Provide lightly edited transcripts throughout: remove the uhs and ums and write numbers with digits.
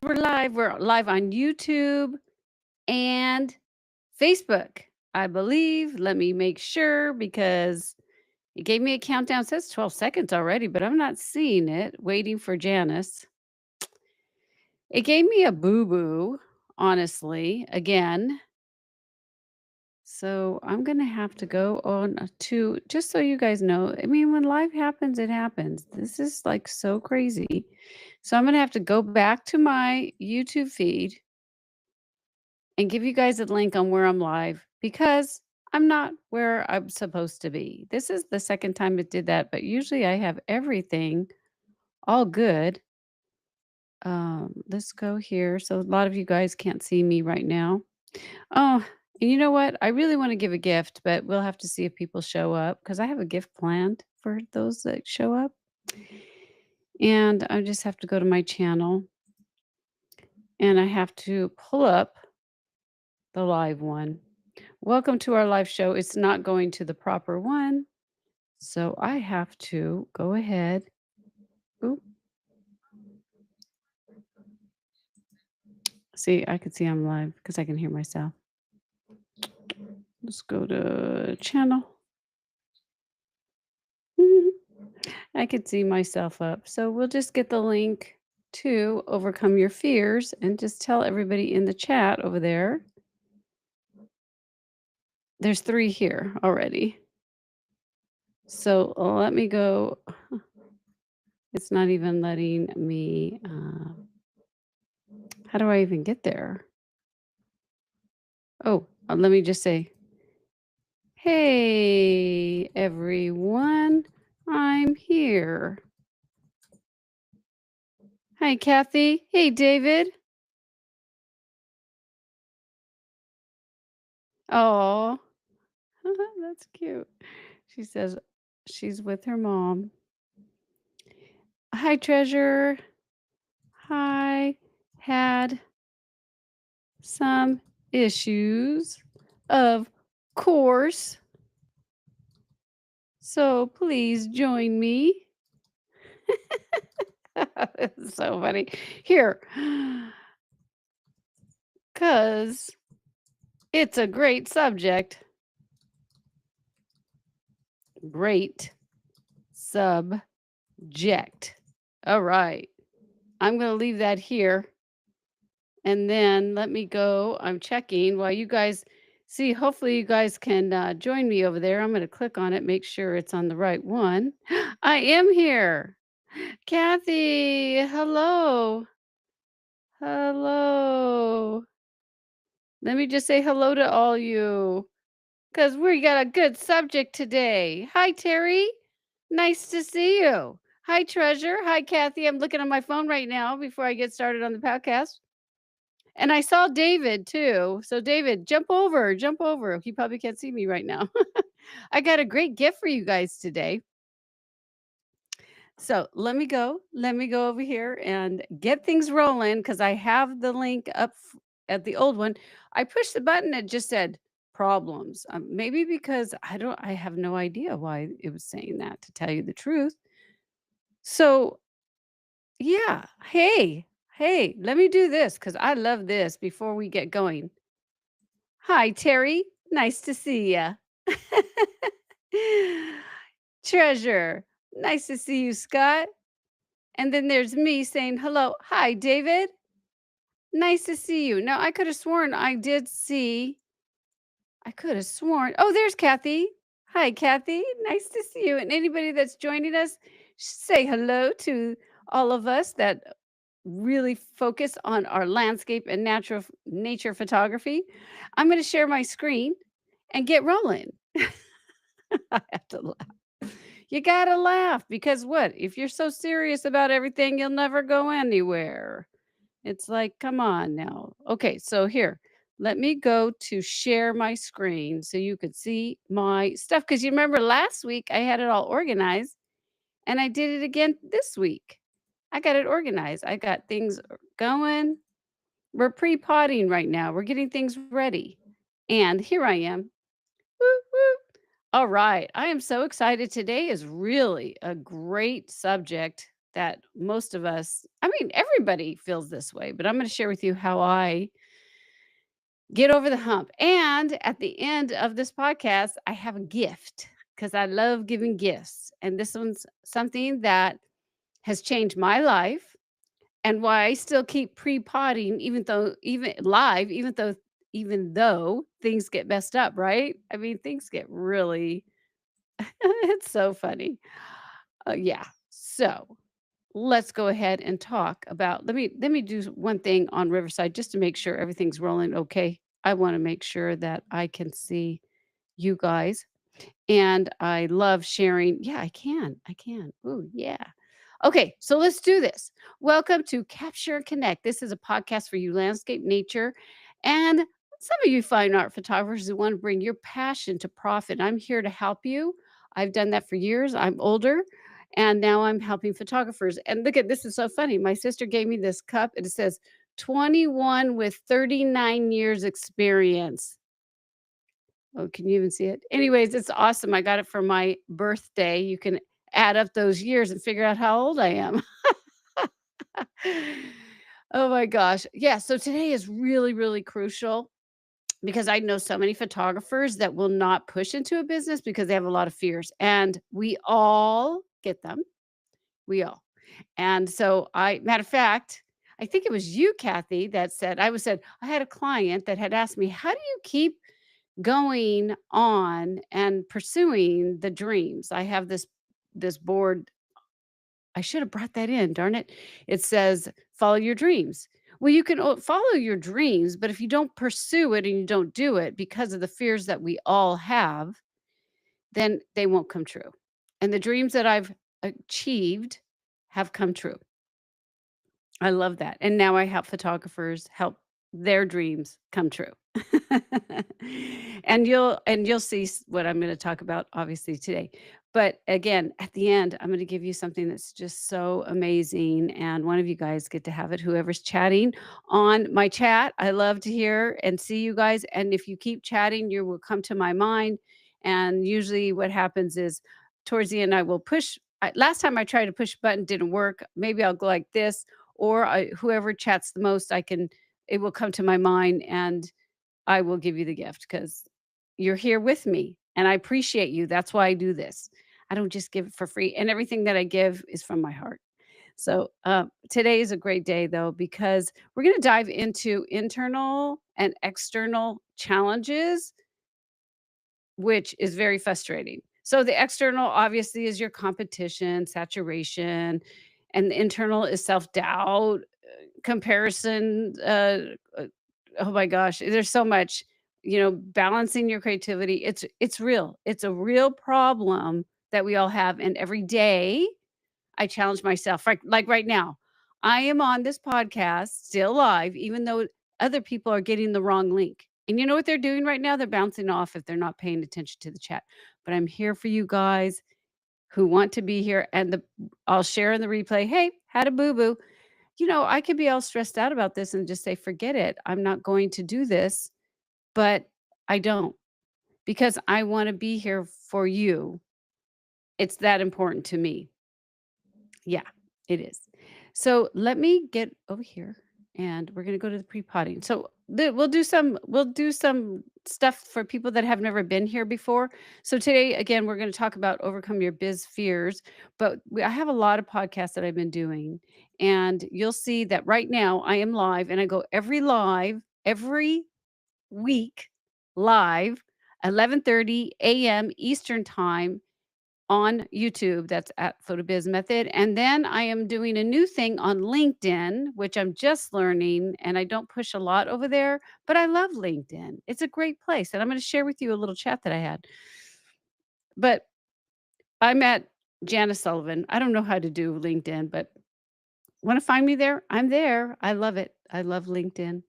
we're live. We're live on YouTube and Facebook, I believe. Let me make sure because it gave me a countdown. It says 12 seconds already, but I'm not seeing it. Waiting for Janice. It gave me a boo boo, honestly, again. So I'm going to have to go on to just so you guys know. I mean, when life happens, it happens. This is like so crazy. So I'm going to have to go back to my YouTube feed and give you guys a link on where I'm live because I'm not where I'm supposed to be. This is the second time it did that, but usually I have everything all good. Let's go here. So a lot of you guys can't see me right now. Oh, and you know what? I really want to give a gift, but we'll have to see if people show up because I have a gift planned for those that show up. And I just have to go to my channel and I have to pull up the live one. Welcome to our live show. It's not going to the proper one. So I have to go ahead. Oop. See, I can see I'm live because I can hear myself. Let's go to channel. I could see myself up. So we'll just get the link to overcome your fears and just tell everybody in the chat over there. There's 3 here already. So let me go. It's not even letting me. How do I even get there? Oh, let me just say, hey, everyone, I'm here. Hi, Kathy. Hey, David. Oh, that's cute. She says she's with her mom. Hi, Treasure. Hi. Had some issues, of course. So please join me. It's so funny. Here, because it's a great subject. Great subject. All right. I'm going to leave that here. And then let me go. I'm checking while you guys see. Hopefully, you guys can join me over there. I'm going to click on it, make sure it's on the right one. I am here. Kathy, hello. Hello. Let me just say hello to all you because we got a good subject today. Hi, Terry. Nice to see you. Hi, Treasure. Hi, Kathy. I'm looking on my phone right now before I get started on the podcast. And I saw David too. So, David, jump over, jump over. He probably can't see me right now. I got a great gift for you guys today. So, let me go over here and get things rolling because I have the link up at the old one. I pushed the button, it just said problems. Maybe because I have no idea why it was saying that, to tell you the truth. So, yeah. Hey, let me do this because I love this before we get going. Hi, Terry. Nice to see ya. Treasure. Nice to see you, Scott. And then there's me saying hello. Hi, David. Nice to see you. Now, I could have sworn I did see. I could have sworn. Oh, there's Kathy. Hi, Kathy. Nice to see you. And anybody that's joining us, say hello to all of us that really focus on our landscape and natural nature photography. I'm going to share my screen and get rolling. I have to laugh. You got to laugh because what? If you're so serious about everything, you'll never go anywhere. It's like, come on now. Okay, so here, let me go to share my screen so you could see my stuff. Because you remember last week I had it all organized and I did it again this week. I got it organized. I got things going. We're pre-potting right now. We're getting things ready. And here I am. Woo, woo. All right. I am so excited. Today is really a great subject that most of us, I mean, everybody feels this way, but I'm going to share with you how I get over the hump. And at the end of this podcast, I have a gift because I love giving gifts. And this one's something that has changed my life and why I still keep pre-potting even though things get messed up, right? I mean, things get really it's so funny. Yeah. So, let's go ahead and talk about let me do one thing on Riverside just to make sure everything's rolling okay. I want to make sure that I can see you guys and I love sharing. Yeah, I can. I can. Oh, yeah. Okay, so let's do this. Welcome to Capture and Connect. This is a podcast for you, landscape, nature, and some of you fine art photographers who want to bring your passion to profit. I'm here to help you. I've done that for years. I'm older, and now I'm helping photographers. And look at this is so funny. My sister gave me this cup, and it says 21 with 39 years experience. Oh, can you even see it? Anyways, it's awesome. I got it for my birthday. You can add up those years and figure out how old I am. Oh my gosh. Yeah, so today is really, really crucial because I know so many photographers that will not push into a business because they have a lot of fears, and we all get them. We all. And so matter of fact, I think it was you, Kathy, that said, I had a client that had asked me, how do you keep going on and pursuing the dreams? I have this board. I should have brought that in, darn it. It says, "Follow your dreams." Well, you can follow your dreams, but if you don't pursue it and you don't do it because of the fears that we all have, then they won't come true. And the dreams that I've achieved have come true. I love that, and now I help photographers help their dreams come true. And you'll see what I'm gonna talk about obviously today. But again, at the end, I'm gonna give you something that's just so amazing, and one of you guys get to have it, whoever's chatting on my chat. I love to hear and see you guys, and if you keep chatting, you will come to my mind, and usually what happens is towards the end, I will push last time I tried to push a button, didn't work. Maybe I'll go like this, or whoever chats the most, it will come to my mind and I will give you the gift because you're here with me and I appreciate you. That's why I do this. I don't just give it for free, and everything that I give is from my heart. So today is a great day though because we're going to dive into internal and external challenges, which is very frustrating. So the external obviously is your competition, saturation, and the internal is self-doubt, comparison, oh my gosh, there's so much, balancing your creativity. It's real. It's a real problem that we all have, and every day I challenge myself. Like right now, I am on this podcast still live, even though other people are getting the wrong link. And you know what they're doing right now? They're bouncing off if they're not paying attention to the chat. But I'm here for you guys who want to be here, and I'll share in the replay. Hey, had a boo boo. I could be all stressed out about this and just say, forget it. I'm not going to do this, but I don't because I want to be here for you. It's that important to me. Yeah, it is. So let me get over here and we're going to go to the pre-potting. So we'll do some stuff for people that have never been here before. So today again we're going to talk about overcome your biz fears, but I have a lot of podcasts that I've been doing, and you'll see that right now I am live and I go every week live 11:30 a.m. Eastern time on YouTube. That's at PhotoBiz Method. And then I am doing a new thing on LinkedIn, which I'm just learning, and I don't push a lot over there, but I love LinkedIn. It's a great place. And I'm going to share with you a little chat that I had. But I'm at Janice Sullivan. I don't know how to do LinkedIn, but want to find me there? I'm there. I love it. I love LinkedIn.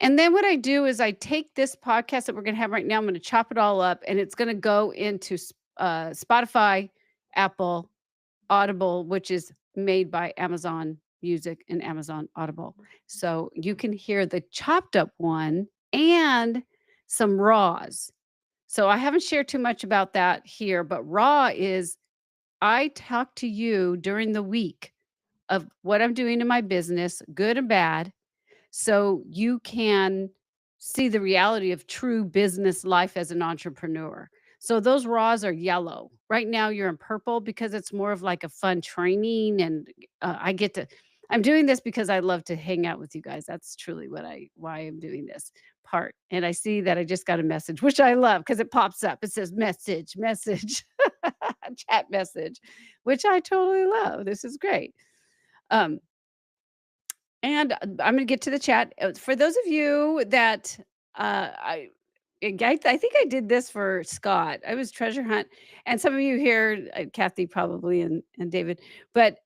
And then what I do is I take this podcast that we're going to have right now, I'm going to chop it all up, and it's going to go into Spotify, Apple, Audible, which is made by Amazon Music and Amazon Audible. So you can hear the chopped up one and some raws. So I haven't shared too much about that here, but raw is I talk to you during the week of what I'm doing in my business, good and bad, so you can see the reality of true business life as an entrepreneur. So those raws are yellow. Right now you're in purple because it's more of like a fun training and I get to I'm doing this because I love to hang out with you guys. That's truly what I why I'm doing this part. And I see that I just got a message, which I love because it pops up. It says message, message, chat message, which I totally love. This is great. Um, and I'm gonna get to the chat. For those of you that, I think I did this for Scott. I was treasure hunt, and some of you here, Kathy probably and David, but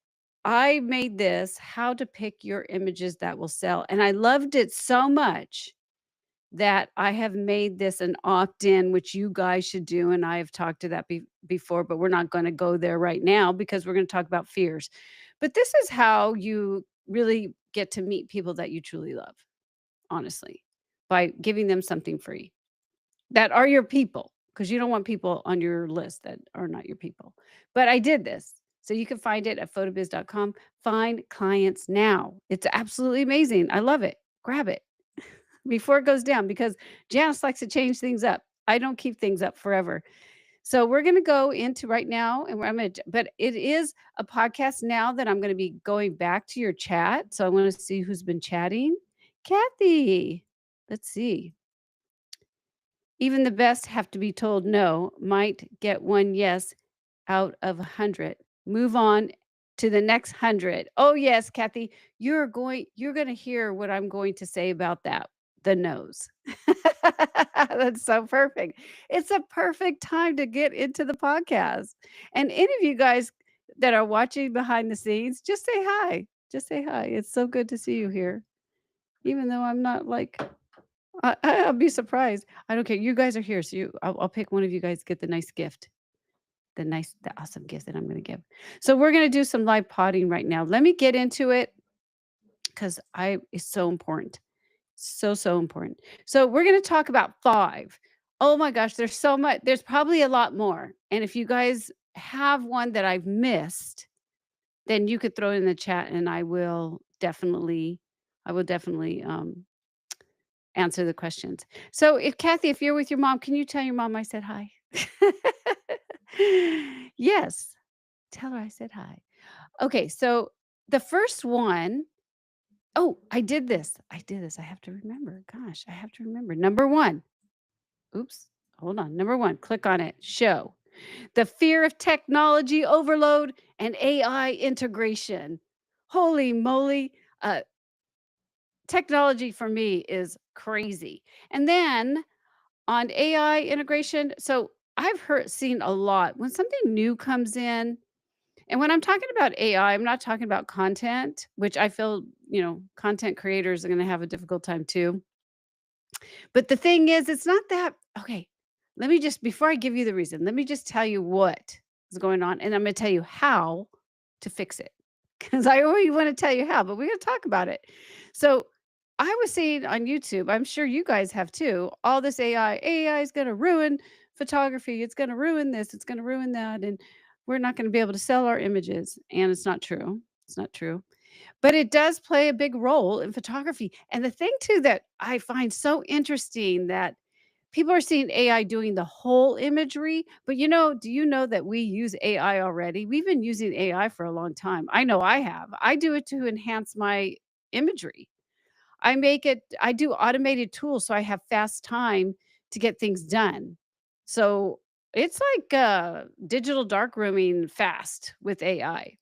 I made this, how to pick your images that will sell, and I loved it so much that I have made this an opt-in, which you guys should do, and I have talked to that before, but we're not gonna go there right now because we're gonna talk about fears. But this is how you really get to meet people that you truly love, honestly, by giving them something free that are your people, because you don't want people on your list that are not your people. But I did this. So you can find it at photobiz.com. Find clients now. It's absolutely amazing. I love it. Grab it before it goes down because Janice likes to change things up. I don't keep things up forever. So we're going to go into right now, and I'm going to, but it is a podcast now that I'm going to be going back to your chat. So I want to see who's been chatting. Kathy, let's see. Even the best have to be told no, might get one yes out of 100. Move on to the next 100. Oh, yes, Kathy, you're gonna hear what I'm going to say about that, the no's. That's so perfect. It's a perfect time to get into the podcast. And any of you guys that are watching behind the scenes, just say hi. Just say hi. It's so good to see you here, even though I'm not like I'll be surprised. I don't care. You guys are here, so I'll pick one of you guys to get the nice gift, the awesome gift that I'm gonna give. So we're gonna do some live potting right now. Let me get into it because I it's so important. So, so important. So we're gonna talk about 5. Oh my gosh, there's so much. There's probably a lot more. And if you guys have one that I've missed, then you could throw it in the chat and I will definitely answer the questions. So if Kathy, if you're with your mom, can you tell your mom I said hi? Yes, tell her I said hi. Okay, so the first one, oh, I did this. I did this. I have to remember. Gosh, I have to remember. Number 1. Oops. Hold on. Number 1, click on it. Show. The fear of technology overload and AI integration. Holy moly. Technology for me is crazy. And then on AI integration, so I've seen a lot when something new comes in, and when I'm talking about AI, I'm not talking about content, which I feel, content creators are gonna have a difficult time too. But the thing is, it's not that okay, let me just before I give you the reason, let me just tell you what is going on, and I'm gonna tell you how to fix it. Because I already wanna tell you how, but we're gonna talk about it. So, I was seeing on YouTube, I'm sure you guys have too, all this AI. AI is gonna ruin photography, it's gonna ruin this, it's gonna ruin that, and we're not gonna be able to sell our images, and it's not true. It's not true. But it does play a big role in photography. And the thing too that I find so interesting that people are seeing AI doing the whole imagery, but do you know that we use AI already? We've been using AI for a long time. I know I have. I do it to enhance my imagery. I do automated tools so I have fast time to get things done. So it's like digital dark rooming fast with AI.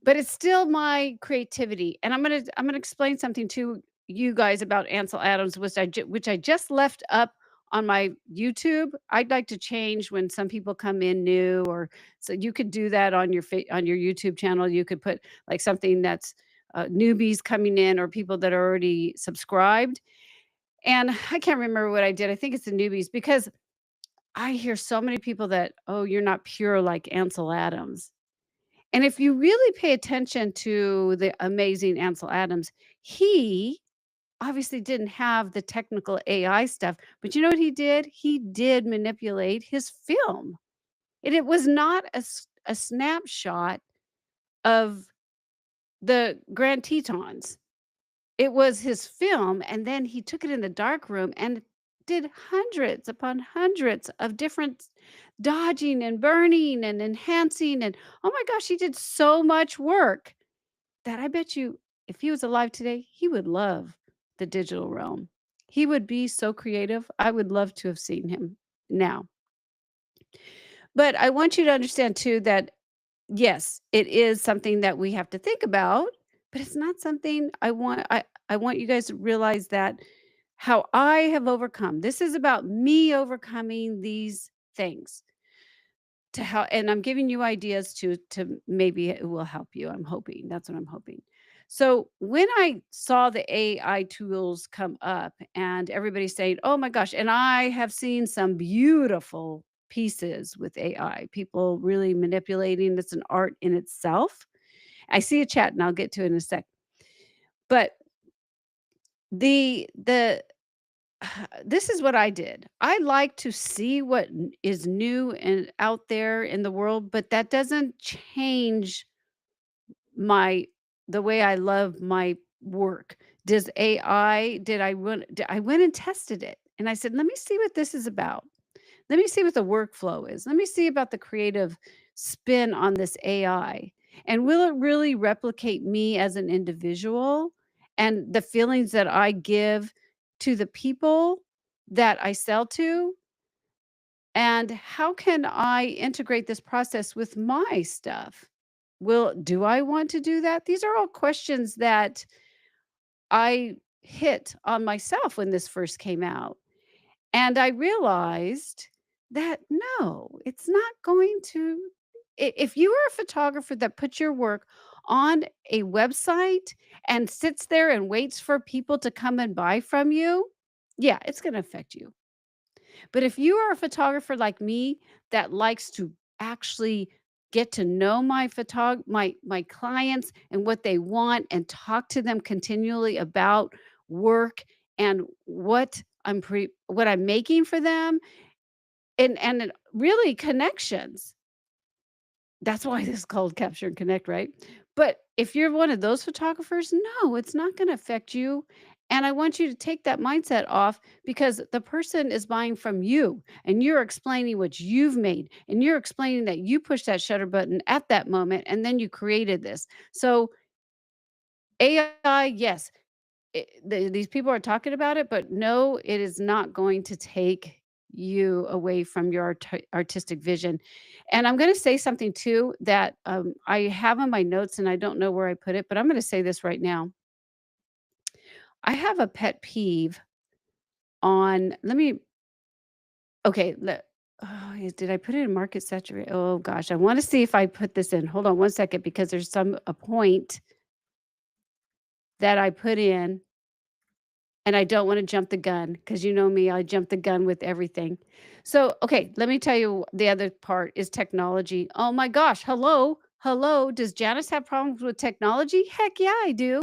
But it's still my creativity, and I'm gonna explain something to you guys about Ansel Adams, which I just left up on my YouTube. I'd like to change when some people come in new, or so you could do that on on your YouTube channel. You could put, like, something that's, newbies coming in or people that are already subscribed, and I can't remember what I did. I think it's the newbies because I hear so many people that, "Oh, you're not pure like Ansel Adams." And if you really pay attention to the amazing Ansel Adams, he obviously didn't have the technical AI stuff, but you know what he did? He did manipulate his film. And it was not a snapshot of the Grand Tetons. It was his film, and then he took it in the dark room and did hundreds upon hundreds of different dodging and burning and enhancing, and oh my gosh, he did so much work that I bet you if he was alive today, he would love the digital realm. He would be so creative. I would love to have seen him now. But I want you to understand too that yes, it is something that we have to think about, but it's not something I want you guys to realize that how I have overcome. This is about me overcoming these things to help, and I'm giving you ideas to maybe it will help you. I'm hoping. That's what I'm hoping. So when I saw the AI tools come up and everybody's saying, "Oh my gosh," and I have seen some beautiful pieces with AI, people really manipulating. It's an art in itself. I see a chat and I'll get to it in a sec. But the this is what I did. I like to see what is new and out there in the world, but that doesn't change my the way I love my work. Does AI did I I went and tested it and I said, "Let me see what this is about. Let me see what the workflow is. Let me see about the creative spin on this AI. And will it really replicate me as an individual and the feelings that I give to the people that I sell to? And how can I integrate this process with my stuff? Will do I want to do that? These are all questions that I hit on myself when this first came out. And I realized that no, it's not going to if you are a photographer that puts your work on a website and sits there and waits for people to come and buy from you, yeah, it's going to affect you. But if you are a photographer like me that likes to actually get to know my clients and what they want and talk to them continually about work and what I'm making for them and really connections. That's why this is called Capture and Connect, right? But if you're one of those photographers, no, it's not gonna affect you, and I want you to take that mindset off because the person is buying from you, and you're explaining what you've made, and you're explaining that you pushed that shutter button at that moment, and then you created this. So, AI, yes, these people are talking about it, but no, it is not going to take you away from your artistic vision. And I'm going to say something too that I have on my notes and I don't know where I put it, but I'm going to say this right now. I have a pet peeve on, let me, okay, did I put it in market saturate? Oh gosh, I want to see if I put this in. Hold on one second because there's a point that I put in. And I don't wanna jump the gun because you know me, I jump the gun with everything. So, okay, let me tell you the other part is technology. Oh my gosh, hello, hello, does Janice have problems with technology? Heck yeah, I do.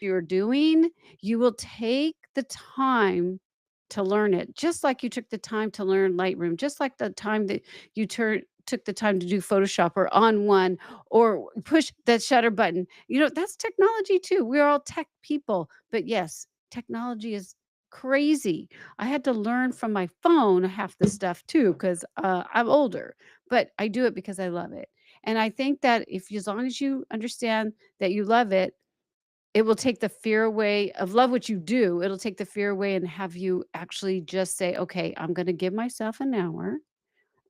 You're doing, you will take the time to learn it, just like you took the time to learn Lightroom, just like the time that you took the time to do Photoshop or on one or push that shutter button. You know, that's technology too. We're all tech people. But yes, technology is crazy. I had to learn from my phone half the stuff too because I'm older, but I do it because I love it. And I think that if as long as you understand that you love it, it will take the fear away of love what you do. It'll take the fear away and have you actually just say, "Okay, I'm gonna give myself an hour,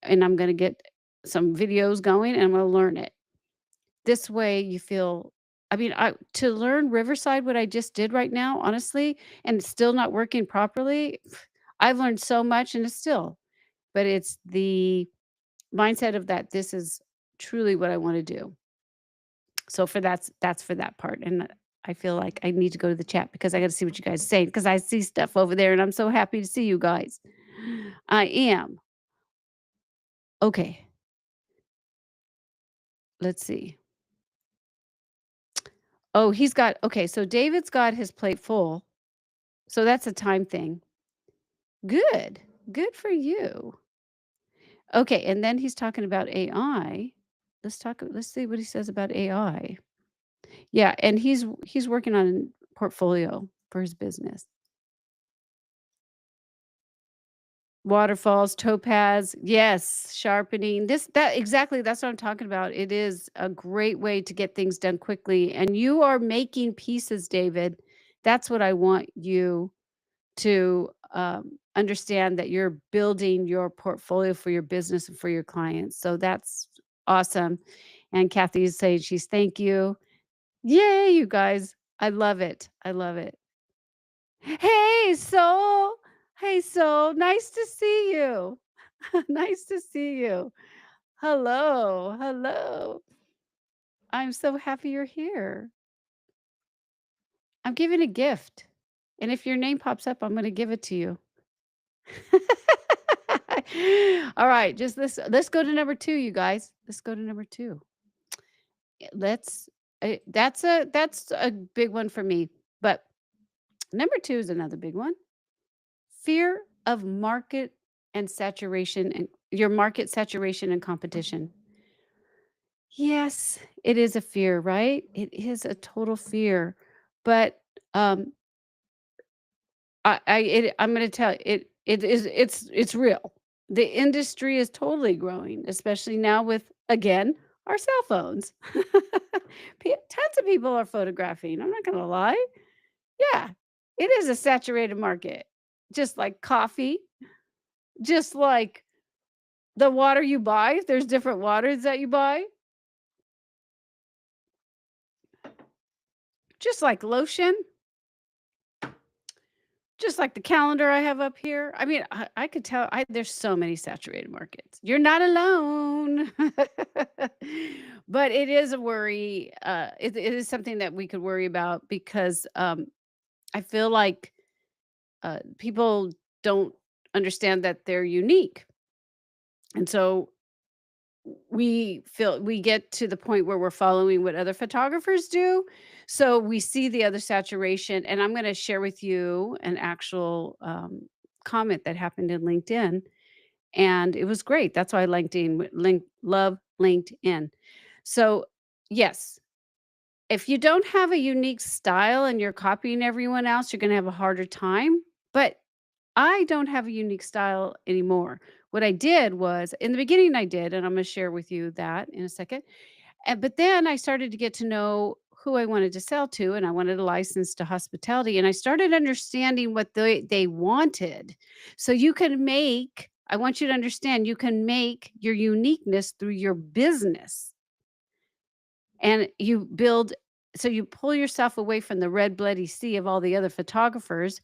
and I'm gonna get some videos going, and I'm gonna learn it." This way you feel I mean, I to learn Riverside, what I just did right now, honestly, and it's still not working properly, I've learned so much and it's still but it's the mindset of that this is truly what I wanna do. So for that's for that part, and I feel like I need to go to the chat because I gotta see what you guys say because I see stuff over there, and I'm so happy to see you guys. I am. Okay, let's see. Oh, he's got okay, so David's got his plate full, so that's a time thing. Good, Good for you. Okay, and then he's talking about AI. Let's see what he says about AI. Yeah, and he's working on a portfolio for his business. Waterfalls, topaz, yes, sharpening. That exactly, that's what I'm talking about. It is a great way to get things done quickly, and you are making pieces, David. That's what I want you to, understand, that you're building your portfolio for your business and for your clients, so that's awesome, and Kathy is saying she's thank you. Yay, you guys. I love it. I love it. Hey, Soul. Hey, Soul. Nice to see you. Nice to see you. Hello. Hello. I'm so happy you're here. I'm giving a gift. And if your name pops up, I'm going to give it to you. All right, just let's go to number 2, you guys. Let's go to number 2. Let's that's a big one for me. But number 2 is another big one. Fear of market and saturation and your market saturation and competition. Yes, it is a fear, right? It is a total fear. But I'm going to tell you, it's real. The industry is totally growing, especially now with again our cell phones. Tons of people are photographing. I'm not going to lie. Yeah, it is a saturated market, just like coffee, just like the water you buy, there's different waters that you buy, just like lotion, just like the calendar I have up here. I mean, I could tell there's so many saturated markets. You're not alone. But it is a worry. It is something that we could worry about because I feel like people don't understand that they're unique. And so we get to the point where we're following what other photographers do. So we see the other saturation, and I'm going to share with you an actual comment that happened in LinkedIn, and it was great. That's why love LinkedIn. So yes, if you don't have a unique style and you're copying everyone else, you're going to have a harder time. But I don't have a unique style anymore. What I did was in the beginning I did, and I'm gonna share with you that in a second. But then I started to get to know who I wanted to sell to, and I wanted a license to hospitality, and I started understanding what they wanted. So you can make I want you to understand you can make your uniqueness through your business. And you build so you pull yourself away from the red bloody sea of all the other photographers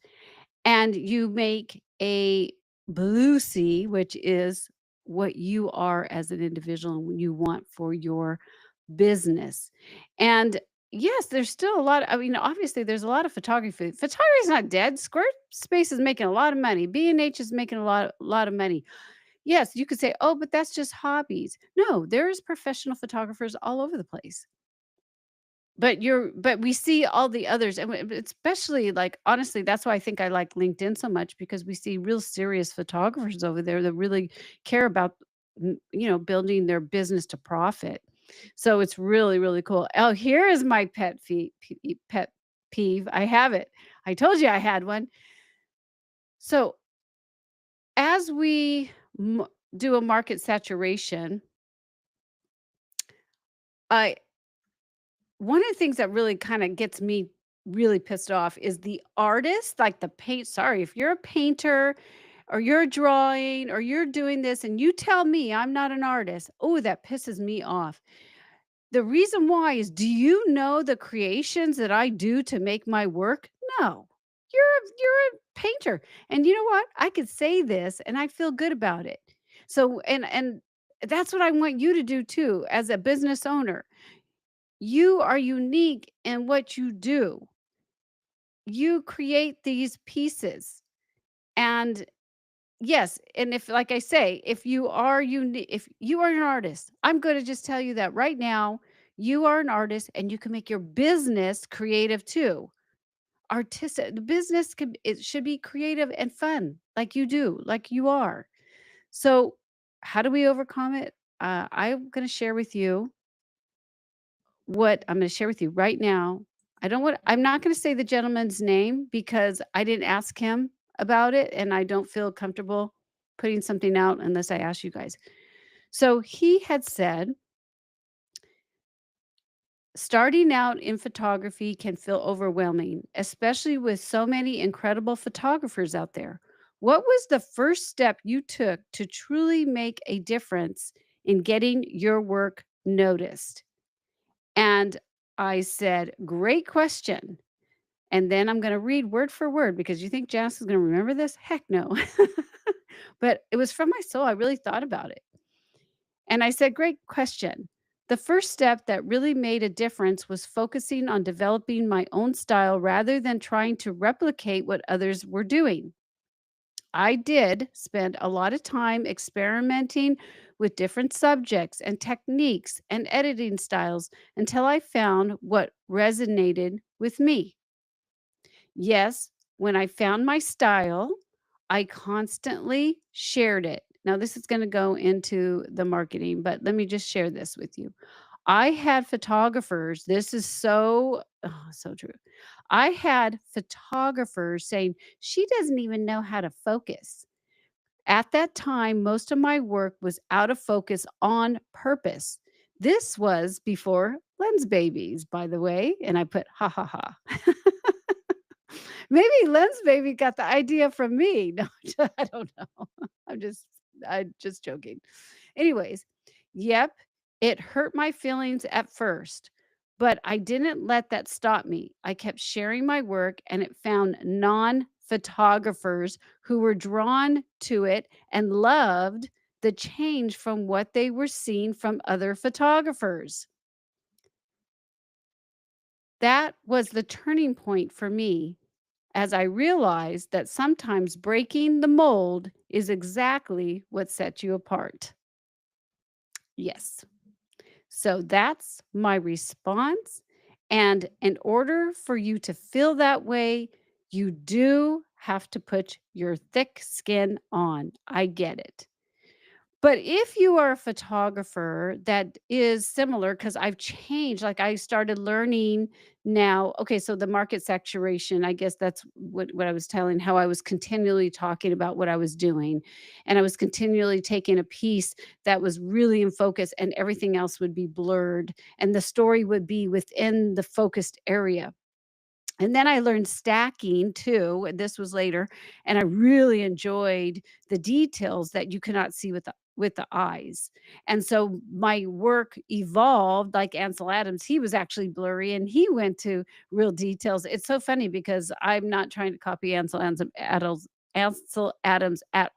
and you make a blue sea, which is what you are as an individual and what you want for your business. And yes, there's still a lot. I mean, obviously, there's a lot of photography. Photography is not dead. Squarespace is making a lot of money. B&H is making a lot of money. Yes, you could say, oh, but that's just hobbies. No, there's professional photographers all over the place. But we see all the others, and especially, like, honestly, that's why I think I like LinkedIn so much because we see real serious photographers over there that really care about, building their business to profit. So it's really, really cool. Oh, here is my pet peeve. I have it. I told you I had one. So as we do a market saturation, I one of the things that really kinda gets me really pissed off is the artist, like the paint sorry, if you're a painter or you're drawing or you're doing this and you tell me I'm not an artist, oh, that pisses me off. The reason why is, do you know the creations that I do to make my work? No. You're a painter. And you know what? I could say this and I feel good about it. So and that's what I want you to do too as a business owner. You are unique in what you do. You create these pieces. And yes, and if like I say, if you are an artist, I'm going to just tell you that right now, you are an artist and you can make your business creative too. artistic. The business could it should be creative and fun, like you do, like you are. So, how do we overcome it? I'm gonna share with you what I'm gonna share with you right now. I'm not gonna say the gentleman's name because I didn't ask him about it, and I don't feel comfortable putting something out unless I ask you guys. So, he had said, "Starting out in photography can feel overwhelming, especially with so many incredible photographers out there. What was the first step you took to truly make a difference in getting your work noticed?" And I said, "Great question." And then I'm gonna read word for word because you think Janice is gonna remember this? Heck no. But it was from my soul. I really thought about it. And I said, "Great question. The first step that really made a difference was focusing on developing my own style rather than trying to replicate what others were doing. I did spend a lot of time experimenting with different subjects and techniques and editing styles until I found what resonated with me. Yes, when I found my style, I constantly shared it." Now, this is going to go into the marketing, but let me just share this with you. I had photographers, this is so true. I had photographers saying, "She doesn't even know how to focus." At that time, most of my work was out of focus on purpose. This was before lens babies, by the way, and I put ha ha ha. Maybe Lens Baby got the idea from me. No, I don't know. I'm just joking. Anyways, yep, it hurt my feelings at first, but I didn't let that stop me. I kept sharing my work and it found non-photographers who were drawn to it and loved the change from what they were seeing from other photographers. That was the turning point for me as I realized that sometimes breaking the mold is exactly what sets you apart. Yes. So that's my response. And in order for you to feel that way, you do have to put your thick skin on. I get it. But if you are a photographer that is similar, because I've changed, like I started learning now. Okay, so the market saturation, I guess that's what I was telling, how I was continually talking about what I was doing. And I was continually taking a piece that was really in focus and everything else would be blurred. And the story would be within the focused area. And then I learned stacking too, and this was later, and I really enjoyed the details that you cannot see with the eyes. And so my work evolved like Ansel Adams. He was actually blurry and he went to real details. It's so funny because I'm not trying to copy Ansel Adams at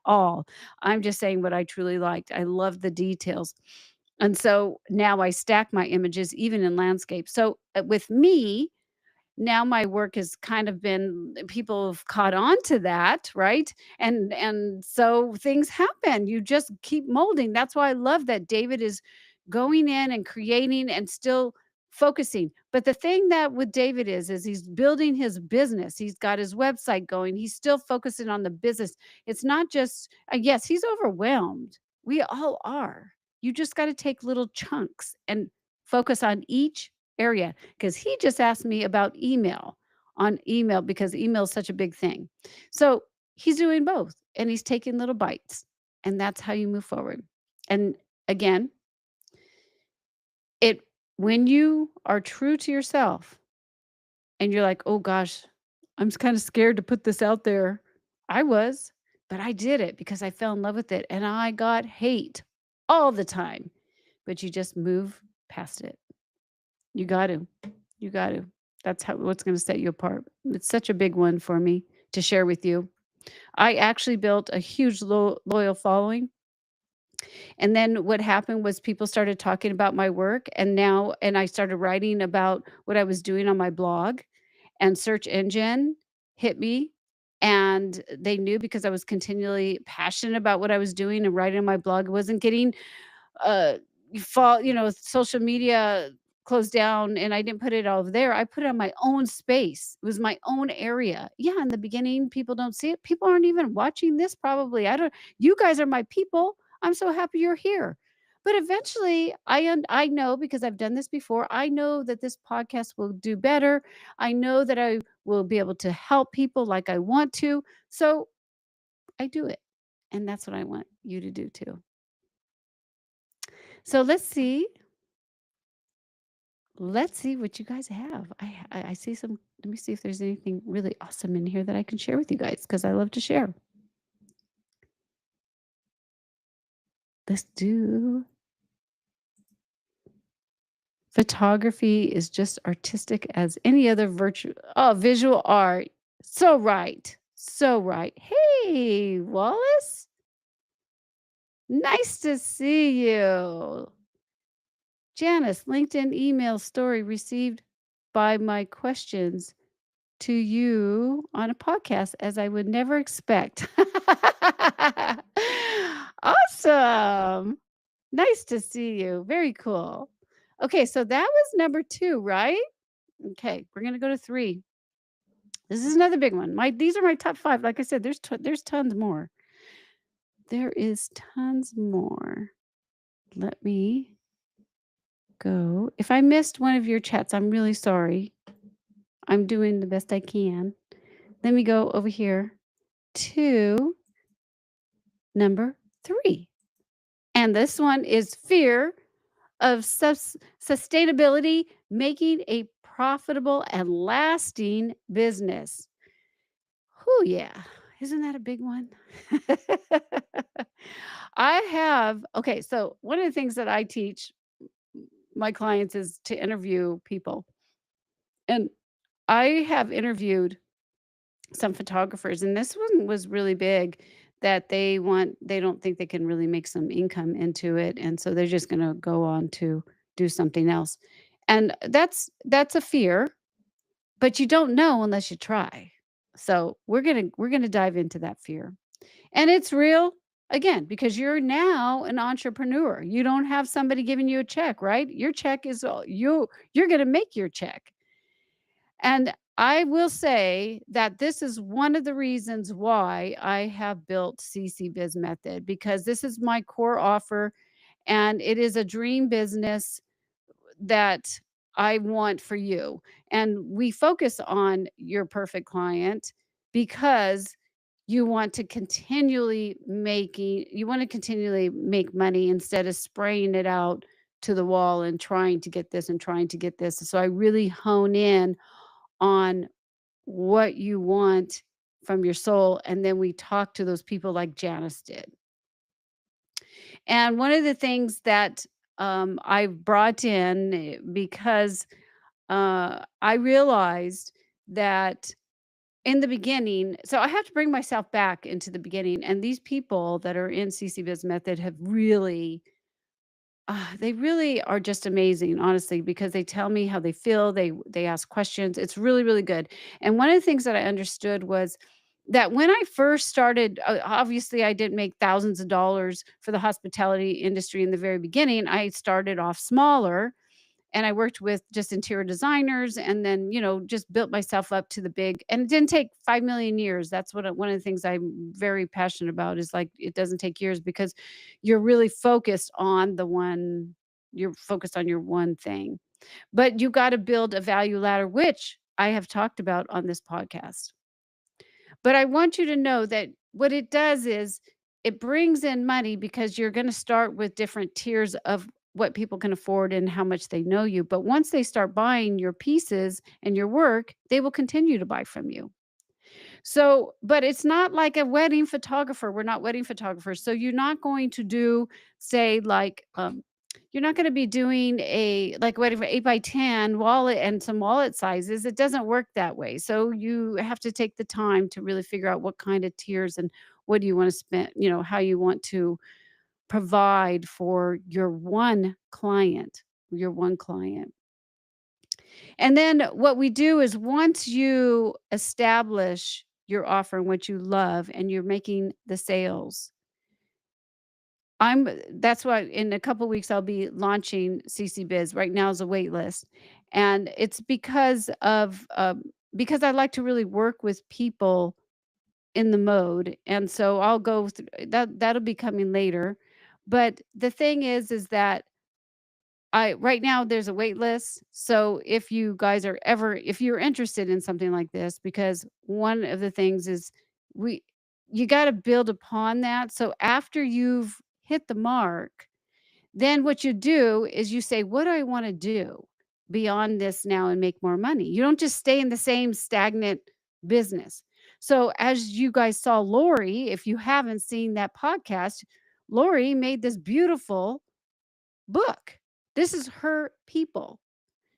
all. I'm just saying what I truly liked. I love the details. And so now I stack my images even in landscape. So with me, now my work has kind of been people have caught on to that, right? And so things happen. You just keep molding. That's why I love that David is going in and creating and still focusing. But the thing that with David is he's building his business. He's got his website going. He's still focusing on the business. It's not just yes, he's overwhelmed. We all are. You just got to take little chunks and focus on each area. 'Cause he just asked me about email because email is such a big thing. So, he's doing both, and he's taking little bites, and that's how you move forward. And again, it when you are true to yourself and you're like, "Oh gosh, I'm kinda scared to put this out there." I was, but I did it because I fell in love with it, and I got hate all the time, but you just move past it. You got to. You got to. That's how what's gonna set you apart. It's such a big one for me to share with you. I actually built a huge loyal following, and then what happened was people started talking about my work, and I started writing about what I was doing on my blog, and search engine hit me, and they knew because I was continually passionate about what I was doing and writing on my blog. It wasn't getting, uh, social media closed down and I didn't put it over there. I put it on my own space. It was my own area. Yeah, in the beginning, people don't see it. People aren't even watching this probably. I don't You guys are my people. I'm so happy you're here. But eventually, I know because I've done this before. I know that this podcast will do better. I know that I will be able to help people like I want to. So, I do it. And that's what I want you to do too. So, let's see what you guys have. I see some. Let me see if there's anything really awesome in here that I can share with you guys because I love to share. Let's do photography is just artistic as any other visual art. So right. So right. Hey, Wallace. Nice to see you. Janice, LinkedIn email story received by my questions to you on a podcast as I would never expect. Awesome. Nice to see you. Very cool. Okay, so that was number 2, right? Okay, we're gonna go to 3. This is another big one. These are my top 5. Like I said, there's tons more. There is tons more. Let me go. If I missed one of your chats, I'm really sorry. I'm doing the best I can. Let me go over here to number 3. And this one is fear of sustainability, making a profitable and lasting business. Oh, yeah. Isn't that a big one? Okay, so one of the things that I teach my clients is to interview people. And I have interviewed some photographers, and this one was really big that they don't think they can really make some income into it, and so they're just gonna go on to do something else. And that's a fear, but you don't know unless you try. So we're gonna dive into that fear. And it's real, again, because you're now an entrepreneur. You don't have somebody giving you a check, right? Your check is all you're gonna make your check. And I will say that this is one of the reasons why I have built CC Biz Method because this is my core offer and it is a dream business that I want for you. And we focus on your perfect client because you want to continually make money instead of spraying it out to the wall and trying to get this and trying to get this. So I really hone in on what you want from your soul, and then we talk to those people like Janice did. And one of the things that, I brought in, because, I realized that in the beginning so I have to bring myself back into the beginning, and these people that are in CC Biz Method have really they really are just amazing, honestly, because they tell me how they feel. They ask questions. It's really, really good. And one of the things that I understood was that when I first started, obviously I didn't make thousands of dollars for the hospitality industry in the very beginning. I started off smaller and I worked with just interior designers and then, just built myself up to the big and it didn't take 5 million years. That's one of the things I'm very passionate about is like it doesn't take years because you're really focused on you're focused on your one thing. But you got to build a value ladder, which I have talked about on this podcast. But I want you to know that what it does is it brings in money because you're going to start with different tiers of what people can afford and how much they know you. But once they start buying your pieces and your work, they will continue to buy from you. So, but it's not like a wedding photographer. We're not wedding photographers. So you're not going to do, say, like, you're not going to be doing a like wedding for 8 by 10 wallet and some wallet sizes. It doesn't work that way. So you have to take the time to really figure out what kind of tiers and what do you want to spend, how you want to provide for your one client. And then what we do is once you establish your offer and what you love and you're making the sales, I'm that's why in a couple weeks I'll be launching CC Biz. Right now is a wait list. And it's because I like to really work with people in the mode. And so I'll go through that'll be coming later. But the thing is that I right now there's a wait list. So if you guys are ever if you're interested in something like this, because one of the things is we you got to build upon that. So after you've hit the mark, then what you do is you say, "What do I wanna do beyond this now and make more money?" You don't just stay in the same stagnant business. So, as you guys saw Lori, if you haven't seen that podcast, Lori made this beautiful book. This is her people.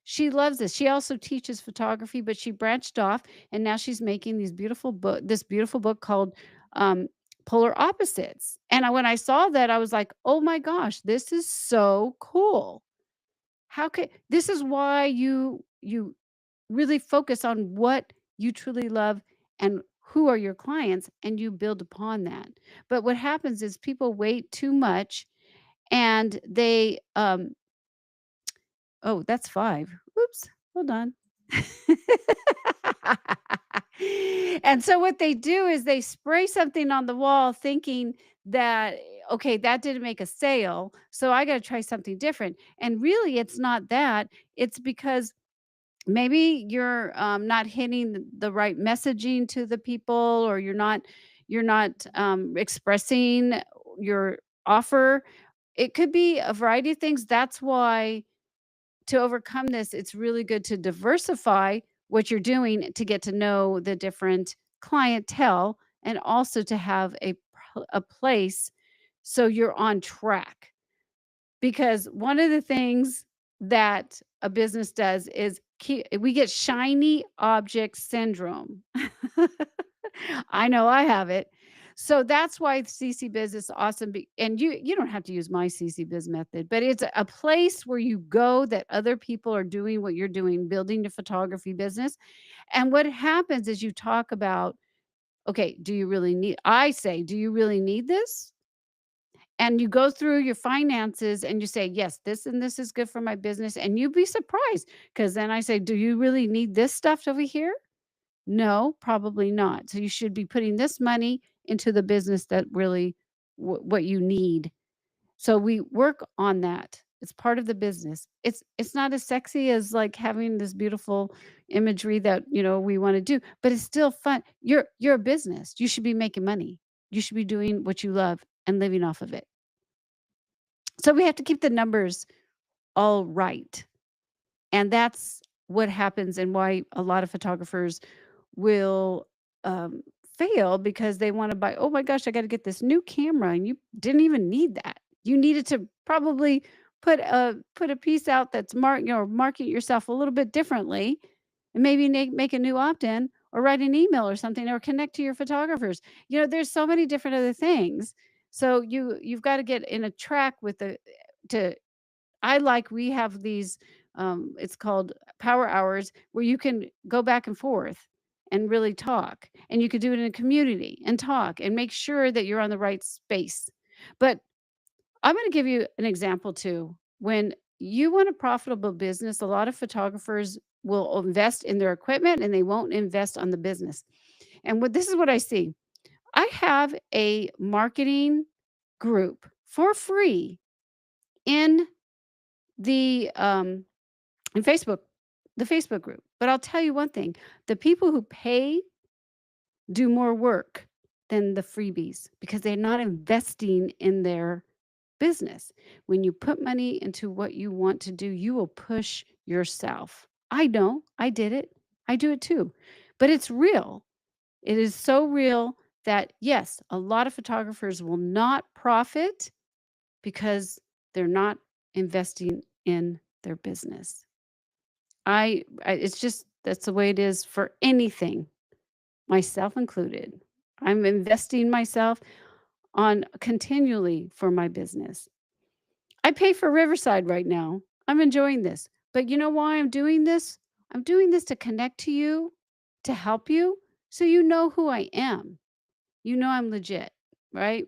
She loves this. She also teaches photography, but she branched off and now she's making this beautiful book called um, Polar Opposites. And when I saw that, I was like, oh my gosh, this is so cool. How could this is why you really focus on what you truly love and who are your clients and you build upon that. But what happens is people wait too much and oh, that's 5. Oops, hold on. And so what they do is they spray something on the wall thinking that, "Okay, that didn't make a sale, so I gotta try something different." And really, it's not that. It's because maybe you're, not hitting the right messaging to the people or you're not expressing your offer. It could be a variety of things. That's why to overcome this, it's really good to diversify what you're doing to get to know the different clientele and also to have a place so you're on track. Because one of the things that a business does is we get shiny object syndrome. I know I have it. So that's why CC Biz is awesome. And you don't have to use my CC Biz method, but it's a place where you go that other people are doing what you're doing, building the photography business. And what happens is you talk about, okay, do you really need, I say, do you really need this? And you go through your finances and you say, yes, this and this is good for my business. And you'd be surprised because then I say, do you really need this stuff over here? No, probably not. So you should be putting this money into the business that really what you need. So we work on that. It's part of the business. It's not as sexy as like having this beautiful imagery that, we want to do, but it's still fun. You're a business. You should be making money. You should be doing what you love and living off of it. So we have to keep the numbers all right. And that's what happens and why a lot of photographers will, fail because they wanna buy, "Oh my gosh, I gotta get this new camera," and you didn't even need that. You needed to probably put a piece out that's market yourself a little bit differently and maybe make a new opt-in or write an email or something or connect to your photographers. There's so many different other things. So you've gotta get in a track with the to we have these, it's called power hours where you can go back and forth and really talk. And you could do it in a community and talk and make sure that you're on the right space. But I'm going to give you an example too. When you want a profitable business, a lot of photographers will invest in their equipment and they won't invest on the business. And this is what I see. I have a marketing group for free in the in Facebook, the Facebook group. But I'll tell you one thing, the people who pay do more work than the freebies because they're not investing in their business. When you put money into what you want to do, you will push yourself. I know, I did it. I do it too. But it's real. It is so real that yes, a lot of photographers will not profit because they're not investing in their business. It's just that's the way it is for anything, myself included. I'm investing myself on continually for my business. I pay for Riverside right now. I'm enjoying this. But you know why I'm doing this? I'm doing this to connect to you, to help you, so you know who I am. You know I'm legit, right?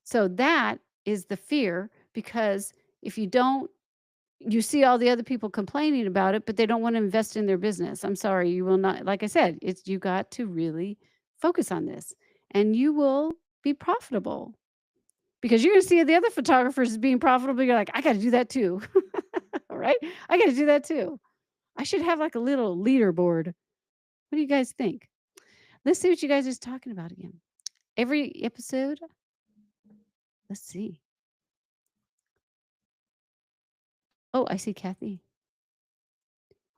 So that is the fear because if you don't, you see all the other people complaining about it, but they don't want to invest in their business. I'm sorry, you will not, like I said, it's you got to really focus on this and you will be profitable because you're going to see the other photographers being profitable. You're like, I got to do that too. All right. I got to do that too. I should have like a little leaderboard. What do you guys think? Let's see what you guys are talking about again. Every episode, let's see. Oh, I see Kathy.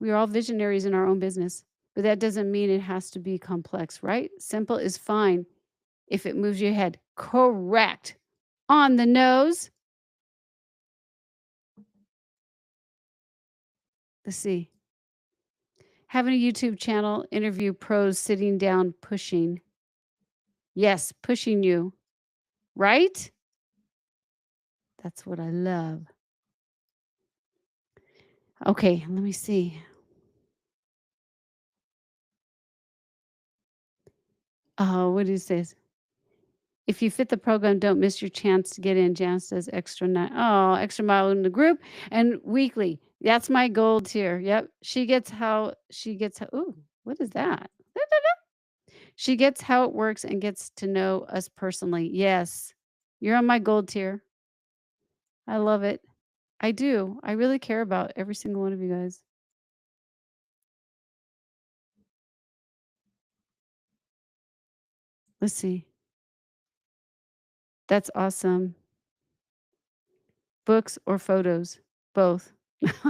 We are all visionaries in our own business, but that doesn't mean it has to be complex, right? Simple is fine if it moves your head. Correct. On the nose. Let's see. Having a YouTube channel, interview pros sitting down, pushing. Yes, pushing you, right? That's what I love. Okay, let me see. Oh, what is this? If you fit the program, don't miss your chance to get in. Janice says extra mile in the group and weekly. That's my goal tier. Yep. She gets how ooh, what is that? She gets how it works and gets to know us personally. Yes. You're on my gold tier. I love it. I do. I really care about every single one of you guys. Let's see. That's awesome. Books or photos? Both.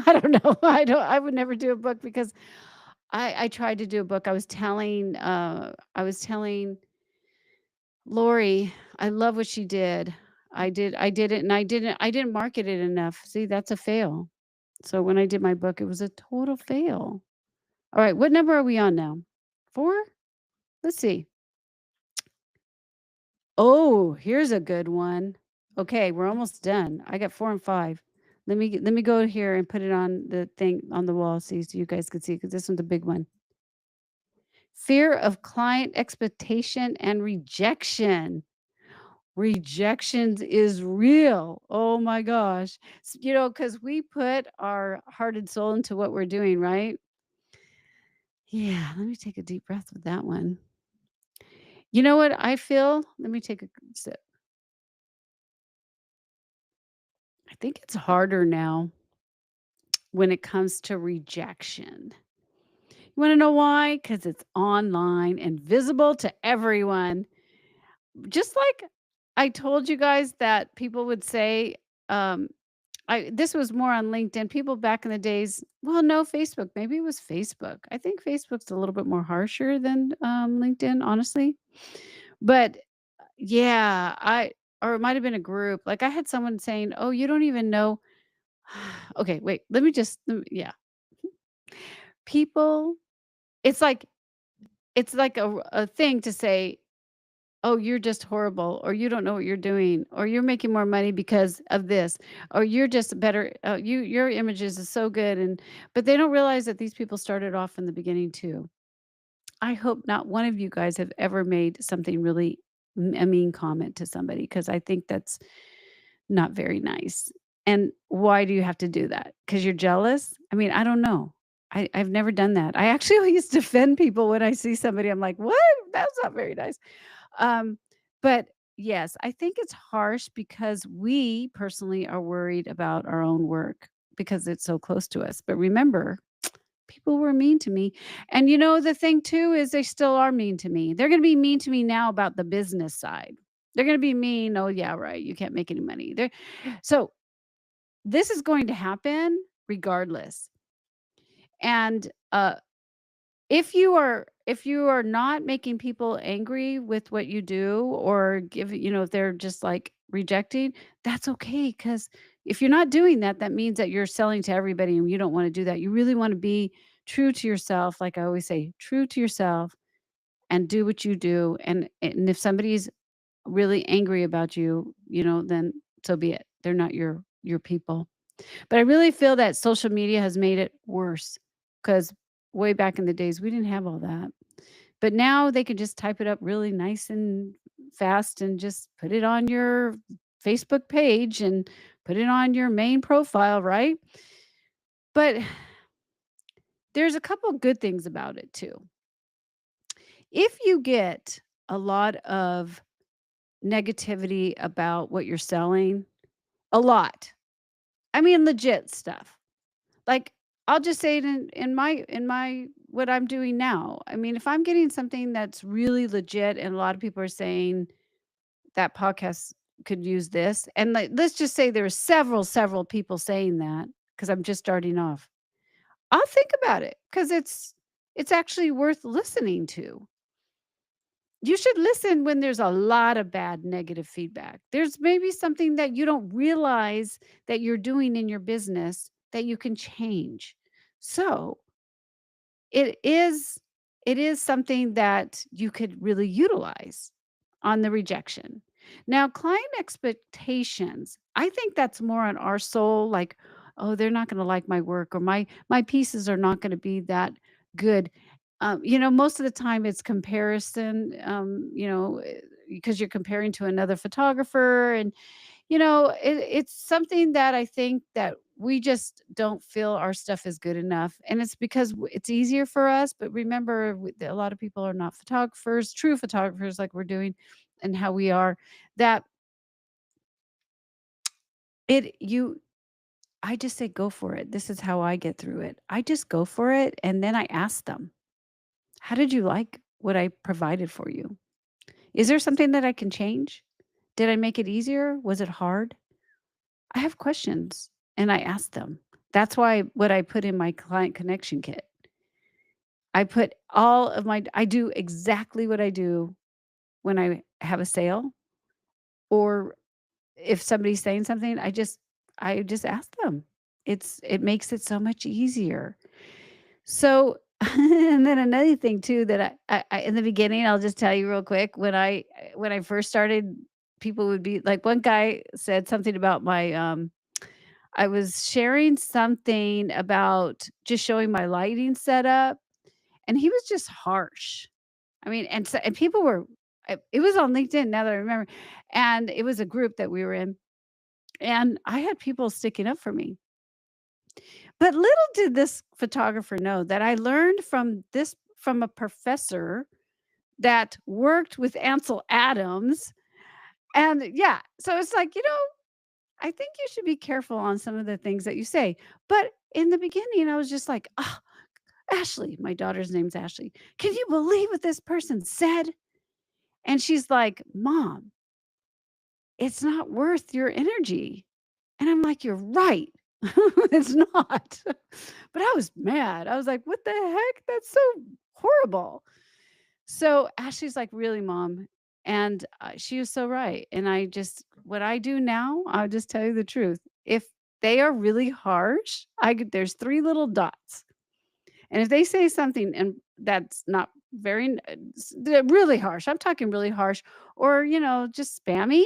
I don't know. I would never do a book because I tried to do a book. I was telling Lori, I love what she did. I did it and I didn't market it enough. See, that's a fail. So when I did my book, it was a total fail. All right, what number are we on now? 4? Let's see. Oh, here's a good one. Okay, we're almost done. I got 4 and 5. Let me go here and put it on the thing on the wall so you guys can see because this one's a big one. Fear of client expectation and rejection. Rejections is real. Oh my gosh. Because we put our heart and soul into what we're doing, right? Yeah, let me take a deep breath with that one. You know what I feel? Let me take a sip. I think it's harder now when it comes to rejection. You want to know why? Because it's online and visible to everyone. Just like I told you guys that people would say, um, this was more on LinkedIn. People back in the days, well, no, Facebook. Maybe it was Facebook. I think Facebook's a little bit more harsher than LinkedIn, honestly. But yeah, or it might have been a group. Like I had someone saying, "Oh, you don't even know." Okay, wait. Yeah, people. It's like it's like a thing to say, "Oh, you're just horrible," or "You don't know what you're doing," or "You're making more money because of this," or "You're just better. Your images is so good," but they don't realize that these people started off in the beginning too. I hope not one of you guys have ever made something really a mean comment to somebody because I think that's not very nice. And why do you have to do that? Because you're jealous? I mean, I don't know. I've never done that. I actually always defend people when I see somebody. I'm like, what? That's not very nice. Um, but yes, I think it's harsh because we personally are worried about our own work because it's so close to us. But remember, people were mean to me. And the thing too is they still are mean to me. They're going to be mean to me now about the business side. They're going to be mean. Oh, yeah, right. You can't make any money. So this is going to happen regardless. And if you are not making people angry with what you do or if they're just like rejecting, that's okay cuz if you're not doing that, that means that you're selling to everybody and you don't want to do that. You really want to be true to yourself, like I always say, true to yourself and do what you do and if somebody's really angry about you, then so be it. They're not your people. But I really feel that social media has made it worse because way back in the days, we didn't have all that. But now they can just type it up really nice and fast and just put it on your Facebook page and put it on your main profile, right? But there's a couple good things about it too. If you get a lot of negativity about what you're selling, a lot. I mean legit stuff. Like I'll just say it in my what I'm doing now. I mean, if I'm getting something that's really legit and a lot of people are saying that podcast could use this, and like, let's just say there's several people saying that because I'm just starting off. I'll think about it because it's actually worth listening to. You should listen when there's a lot of bad negative feedback. There's maybe something that you don't realize that you're doing in your business that you can change. So, it is it is something that you could really utilize on the rejection. Now, client expectations, I think that's more on our soul, like, "Oh, they're not gonna like my work," or "My pieces are not gonna be that good." Most of the time it's comparison, because you're comparing to another photographer and it's something that I think that we just don't feel our stuff is good enough, and it's because it's easier for us. But remember, a lot of people are not photographers, true photographers, like we're doing, and how we are. That it you, I just say go for it. This is how I get through it. I just go for it, and then I ask them, "How did you like what I provided for you? Is there something that I can change? Did I make it easier? Was it hard?" I have questions and I ask them. That's why what I put in my client connection kit. I put all of my I do exactly what I do when I have a sale or if somebody's saying something, I just ask them. It makes it so much easier. So and then another thing too that I in the beginning, I'll just tell you real quick, when I first started, people would be like one guy said something about my I was sharing something about just showing my lighting setup, and he was just harsh. I mean, and people were it was on LinkedIn now that I remember, and it was a group that we were in, and I had people sticking up for me. But little did this photographer know that I learned from a professor that worked with Ansel Adams, and yeah, so it's like, I think you should be careful on some of the things that you say. But in the beginning, I was just like, "Oh, Ashley," my daughter's name's Ashley. "Can you believe what this person said?" And she's like, "Mom, it's not worth your energy." And I'm like, "You're right. It's not." But I was mad. I was like, "What the heck? That's so horrible." So Ashley's like, "Really, mom?" And she was so right. And what I do now, I'll just tell you the truth. If they are really harsh, there's three little dots. And if they say something and that's not they're really harsh, I'm talking really harsh, or, just spammy,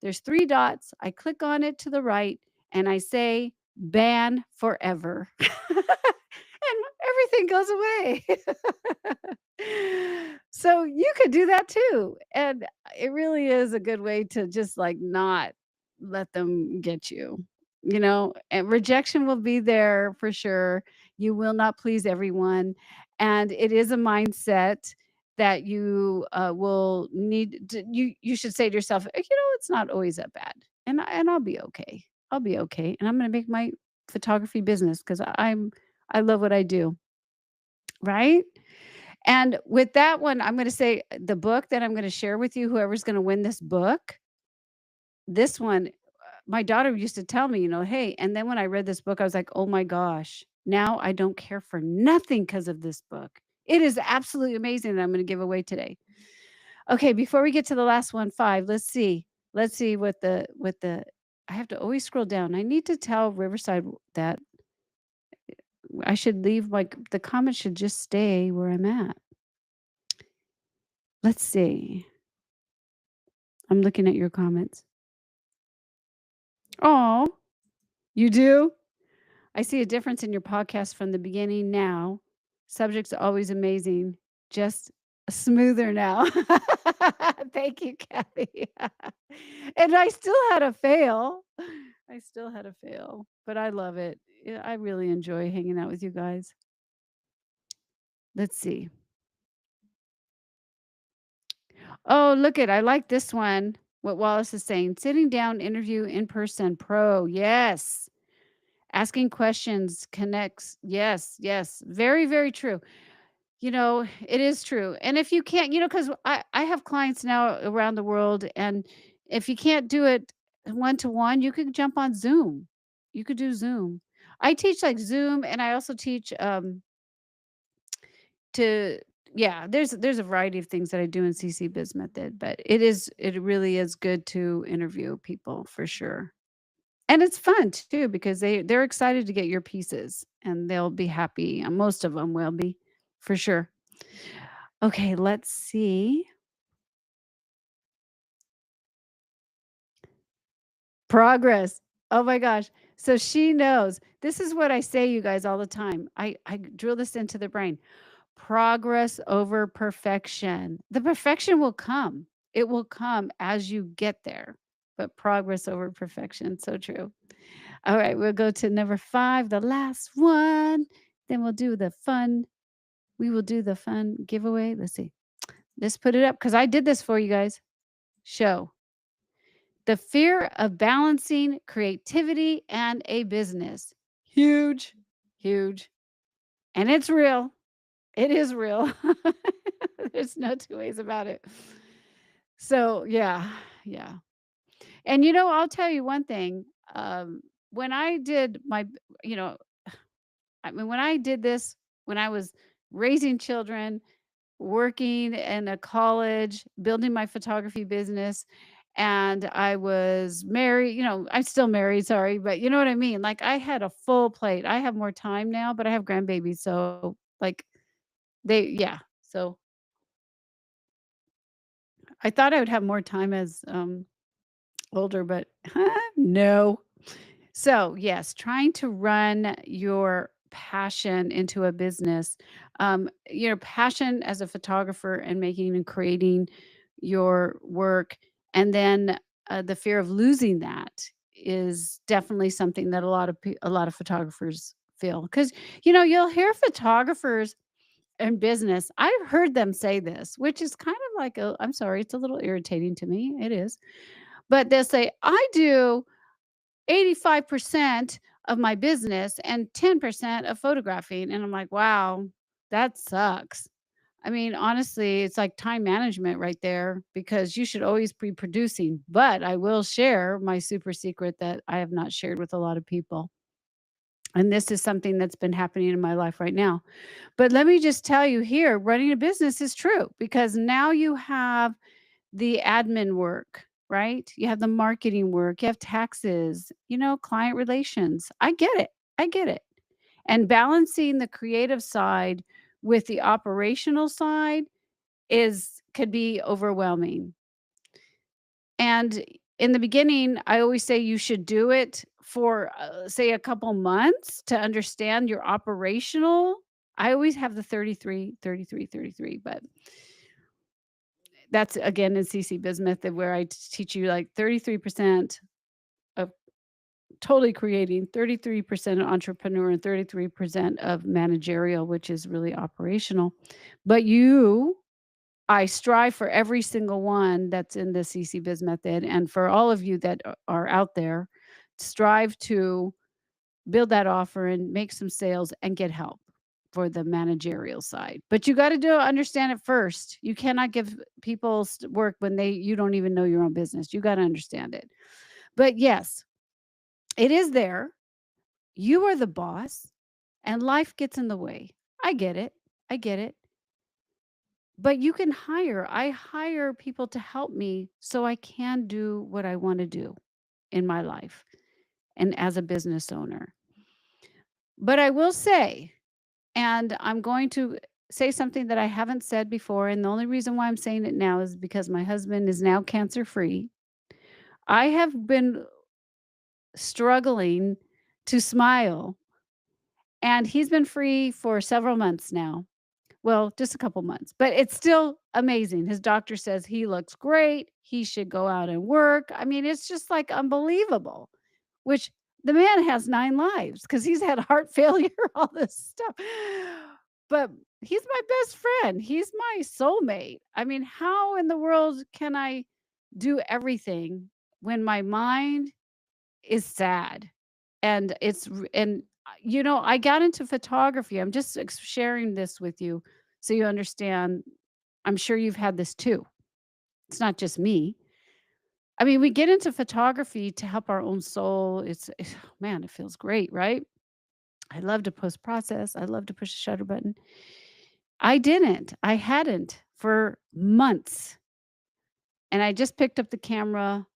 there's three dots. I click on it to the right and I say, ban forever. And everything goes away. So you could do that too. And it really is a good way to just like not let them get you. And rejection will be there for sure. You will not please everyone. And it is a mindset that you will need to, you should say to yourself, it's not always that bad. And I'll be okay. I'll be okay. And I'm going to make my photography business because I love what I do. Right? And with that one, I'm gonna say the book that I'm gonna share with you, whoever's gonna win this book, this one, my daughter used to tell me, "Hey," and then when I read this book, I was like, "Oh my gosh, now I don't care for nothing because of this book." It is absolutely amazing that I'm gonna give away today. Okay, before we get to the last one, 5, let's see. Let's see what the I have to always scroll down. I need to tell Riverside that I should leave, like, the comments should just stay where I'm at. Let's see. I'm looking at your comments. Oh, you do? I see a difference in your podcast from the beginning now. Subjects are always amazing. Just smoother now. Thank you, Kathy. And I still had a fail. I still had a fail, but I love it. Yeah, I really enjoy hanging out with you guys. Let's see. Oh, look it. I like this one. What Wallace is saying. Sitting down, interview in person, pro. Yes. Asking questions connects. Yes, yes. Very, very true. It is true. And if you can't, because I have clients now around the world, and if you can't do it one to one, you could jump on Zoom. You could do Zoom. I teach like Zoom, and I also teach to yeah, there's a variety of things that I do in CC Biz Method, but it really is good to interview people for sure. And it's fun too because they're excited to get your pieces and they'll be happy. Most of them will be for sure. Okay, let's see. Progress. Oh my gosh. So she knows. This is what I say, you guys, all the time. I drill this into the brain. Progress over perfection. The perfection will come. It will come as you get there. But progress over perfection. So true. All right, we'll go to number 5, the last one. Then we'll do the fun. We will do the fun giveaway. Let's see. Let's put it up because I did this for you guys. Show. The fear of balancing creativity and a business. Huge, huge. And it's real. It is real. There's no two ways about it. So, yeah, yeah. And I'll tell you one thing. When I did you know, I mean, when I did this, when I was raising children, working in a college, building my photography business, and I was married, I'm still married, sorry, but you know what I mean? Like I had a full plate. I have more time now, but I have grandbabies, so like yeah. So I thought I would have more time as older, but no. So, yes, trying to run your passion into a business, your passion as a photographer and making and creating your work, and then the fear of losing that is definitely something that a lot of photographers feel. Because you'll hear photographers in business. I've heard them say this, which is kind of like I'm sorry, it's a little irritating to me. It is, but they'll say, "I do 85% of my business and 10% of photographing." And I'm like, wow, that sucks. I mean, honestly, it's like time management right there because you should always be producing. But I will share my super secret that I have not shared with a lot of people. And this is something that's been happening in my life right now. But let me just tell you here running a business is true because now you have the admin work, right? You have the marketing work, you have taxes, client relations. I get it. I get it. And balancing the creative side with the operational side is could be overwhelming. And in the beginning, I always say you should do it for say a couple months to understand your operational. I always have the 33, 33, 33, but that's again in CC Biz Method where I teach you like 33% of totally creating, 33% entrepreneur, and 33% of managerial, which is really operational. But I strive for every single one that's in the CC Biz Method. And for all of you that are out there, strive to build that offer and make some sales and get help for the managerial side. But you got to understand it first. You cannot give people work when you don't even know your own business. You got to understand it. But yes, it is there. You are the boss and life gets in the way. I get it. I get it. But you can I hire people to help me so I can do what I want to do in my life and as a business owner. But I will say, and I'm going to say something that I haven't said before, and the only reason why I'm saying it now is because my husband is now cancer free. I have been struggling to smile, and he's been free for several months now. Well, just a couple months, but it's still amazing. His doctor says he looks great. He should go out and work. I mean, it's just like unbelievable, which the man has 9 lives because he's had heart failure, all this stuff. But he's my best friend. He's my soulmate. I mean, how in the world can I do everything when my mind is sad? And I got into photography. I'm just sharing this with you so you understand. I'm sure you've had this too. It's not just me. I mean, we get into photography to help our own soul. Man, it feels great, right? I love to post process. I love to push the shutter button. I didn't. I hadn't for months. And I just picked up the camera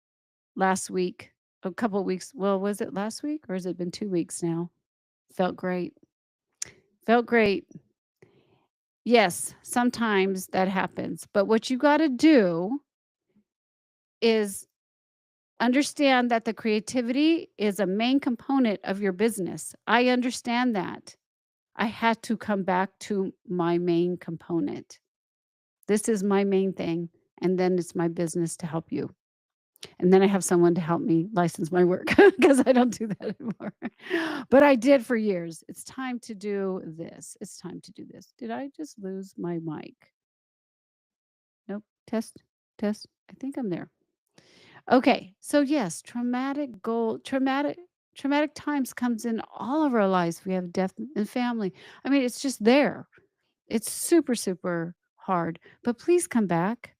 last week, a couple of weeks. Well, was it last week or has it been 2 weeks now? Felt great. Felt great. Yes, sometimes that happens. But what you got to do is understand that the creativity is a main component of your business. I understand that. I had to come back to my main component. This is my main thing. And then it's my business to help you. And then I have someone to help me license my work because I don't do that anymore. But I did for years. It's time to do this. It's time to do this. Did I just lose my mic? Nope. Test, test. I think I'm there. Okay. So yes, traumatic times comes in all of our lives. We have death and family. I mean, it's just there. It's super, super hard. But please come back.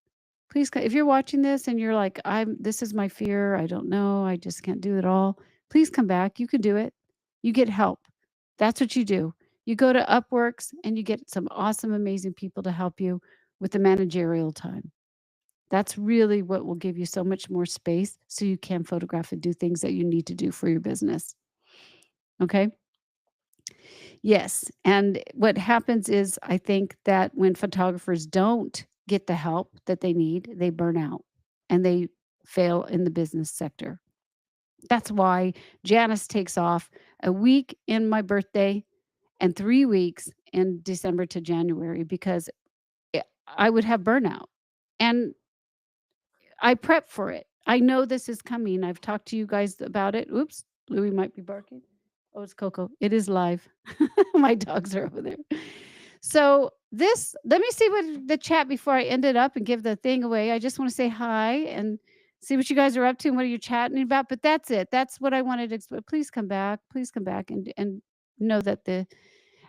Please, if you're watching this and you're like, this is my fear. I don't know. I just can't do it all. Please come back. You can do it. You get help. That's what you do. You go to Upworks and you get some awesome, amazing people to help you with the managerial time. That's really what will give you so much more space so you can photograph and do things that you need to do for your business. Okay. Yes, and what happens is I think that when photographers don't get the help that they need, they burn out and they fail in the business sector. That's why Janice takes off a week in my birthday and 3 weeks in December to January because I would have burnout. And I prep for it. I know this is coming. I've talked to you guys about it. Oops, Louis might be barking. Oh, it's Coco. It is live. My dogs are over there. So let me see what the chat before I end it up and give the thing away. I just want to say hi and see what you guys are up to and what are you chatting about. But that's it. That's what I wanted to explain. Please come back. Please come back and know that the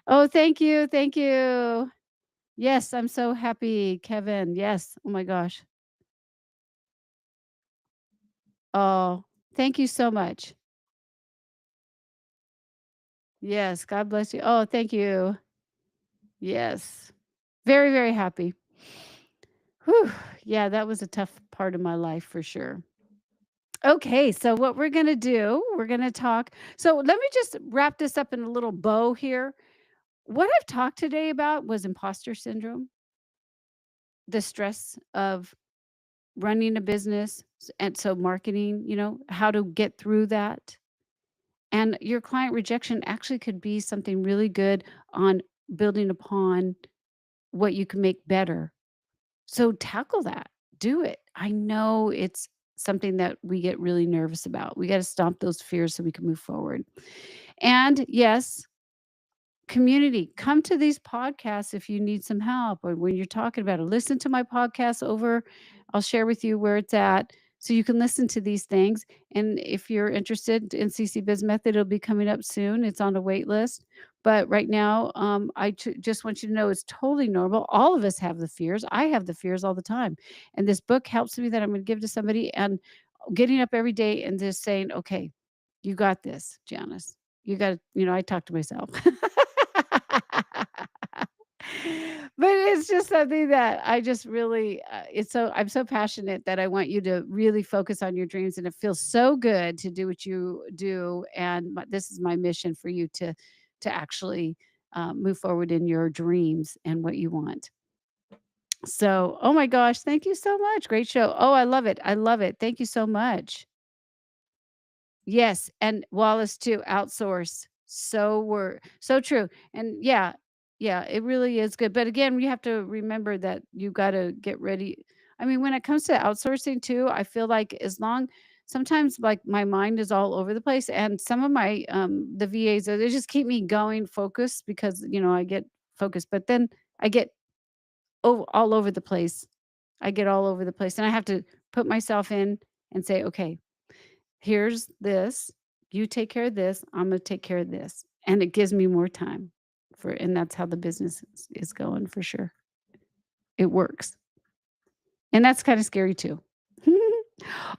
oh, thank you. Thank you. Yes, I'm so happy, Kevin. Yes. Oh my gosh. Oh, thank you so much. Yes, God bless you. Oh, thank you. Yes. Very, very happy. Whew. Yeah, that was a tough part of my life for sure. Okay, so what we're going to do, we're going to talk. So let me just wrap this up in a little bow here. What I've talked today about was imposter syndrome, the stress of running a business, and so marketing, how to get through that. And your client rejection actually could be something really good on building upon what you can make better. So tackle that. Do it. I know it's something that we get really nervous about. We got to stomp those fears so we can move forward. And yes, community, come to these podcasts if you need some help or when you're talking about it. Listen to my podcast over. I'll share with you where it's at so you can listen to these things. And if you're interested in CC Biz Method, it'll be coming up soon. It's on a wait list. But right now, just want you to know it's totally normal. All of us have the fears. I have the fears all the time. And this book helps me that I'm going to give to somebody and getting up every day and just saying, okay, you got this, Janice. You got to, I talk to myself. But it's just something that I just really, I'm so passionate that I want you to really focus on your dreams. And it feels so good to do what you do. And this is my mission for you to actually move forward in your dreams and what you want. So, oh my gosh, thank you so much. Great show. Oh, I love it. I love it. Thank you so much. Yes, and Wallace too, outsource. So true. And yeah, Yeah, it really is good, but again, you have to remember that you gotta get ready. I mean, when it comes to outsourcing too, I feel like as long sometimes, like, my mind is all over the place, and some of my, the VAs, they just keep me going focused because, I get focused, but then I get all over the place. I get all over the place, and I have to put myself in and say, "Okay, here's this. You take care of this. I'm gonna take care of this." And it gives me more time and that's how the business is going for sure. It works. And that's kind of scary too.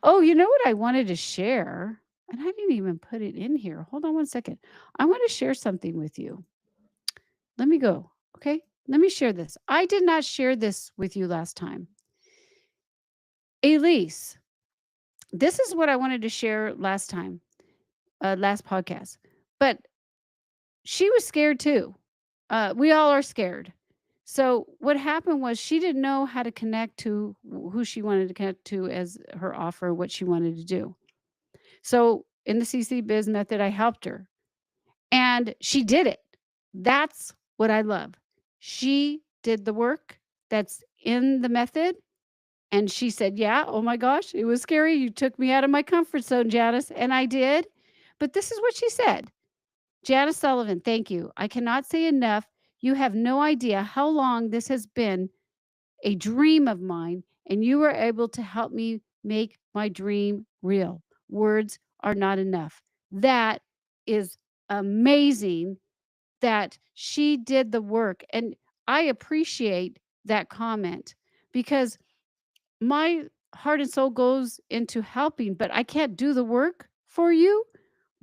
Oh, you know what I wanted to share? And I didn't even put it in here. Hold on one second. I want to share something with you. Let me go. Okay. Let me share this. I did not share this with you last time. Elise, this is what I wanted to share last time, last podcast. But she was scared too. We all are scared. So what happened was she didn't know how to connect to who she wanted to connect to as her offer, what she wanted to do. So in the CC Biz method, I helped her and she did it. That's what I love. She did the work that's in the method. And she said, "Yeah, oh my gosh, it was scary. You took me out of my comfort zone, Janice." And I did. But this is what she said. Janice Sullivan, thank you. I cannot say enough. You have no idea how long this has been a dream of mine, and you were able to help me make my dream real. Words are not enough. That is amazing that she did the work. And I appreciate that comment because my heart and soul goes into helping, but I can't do the work for you,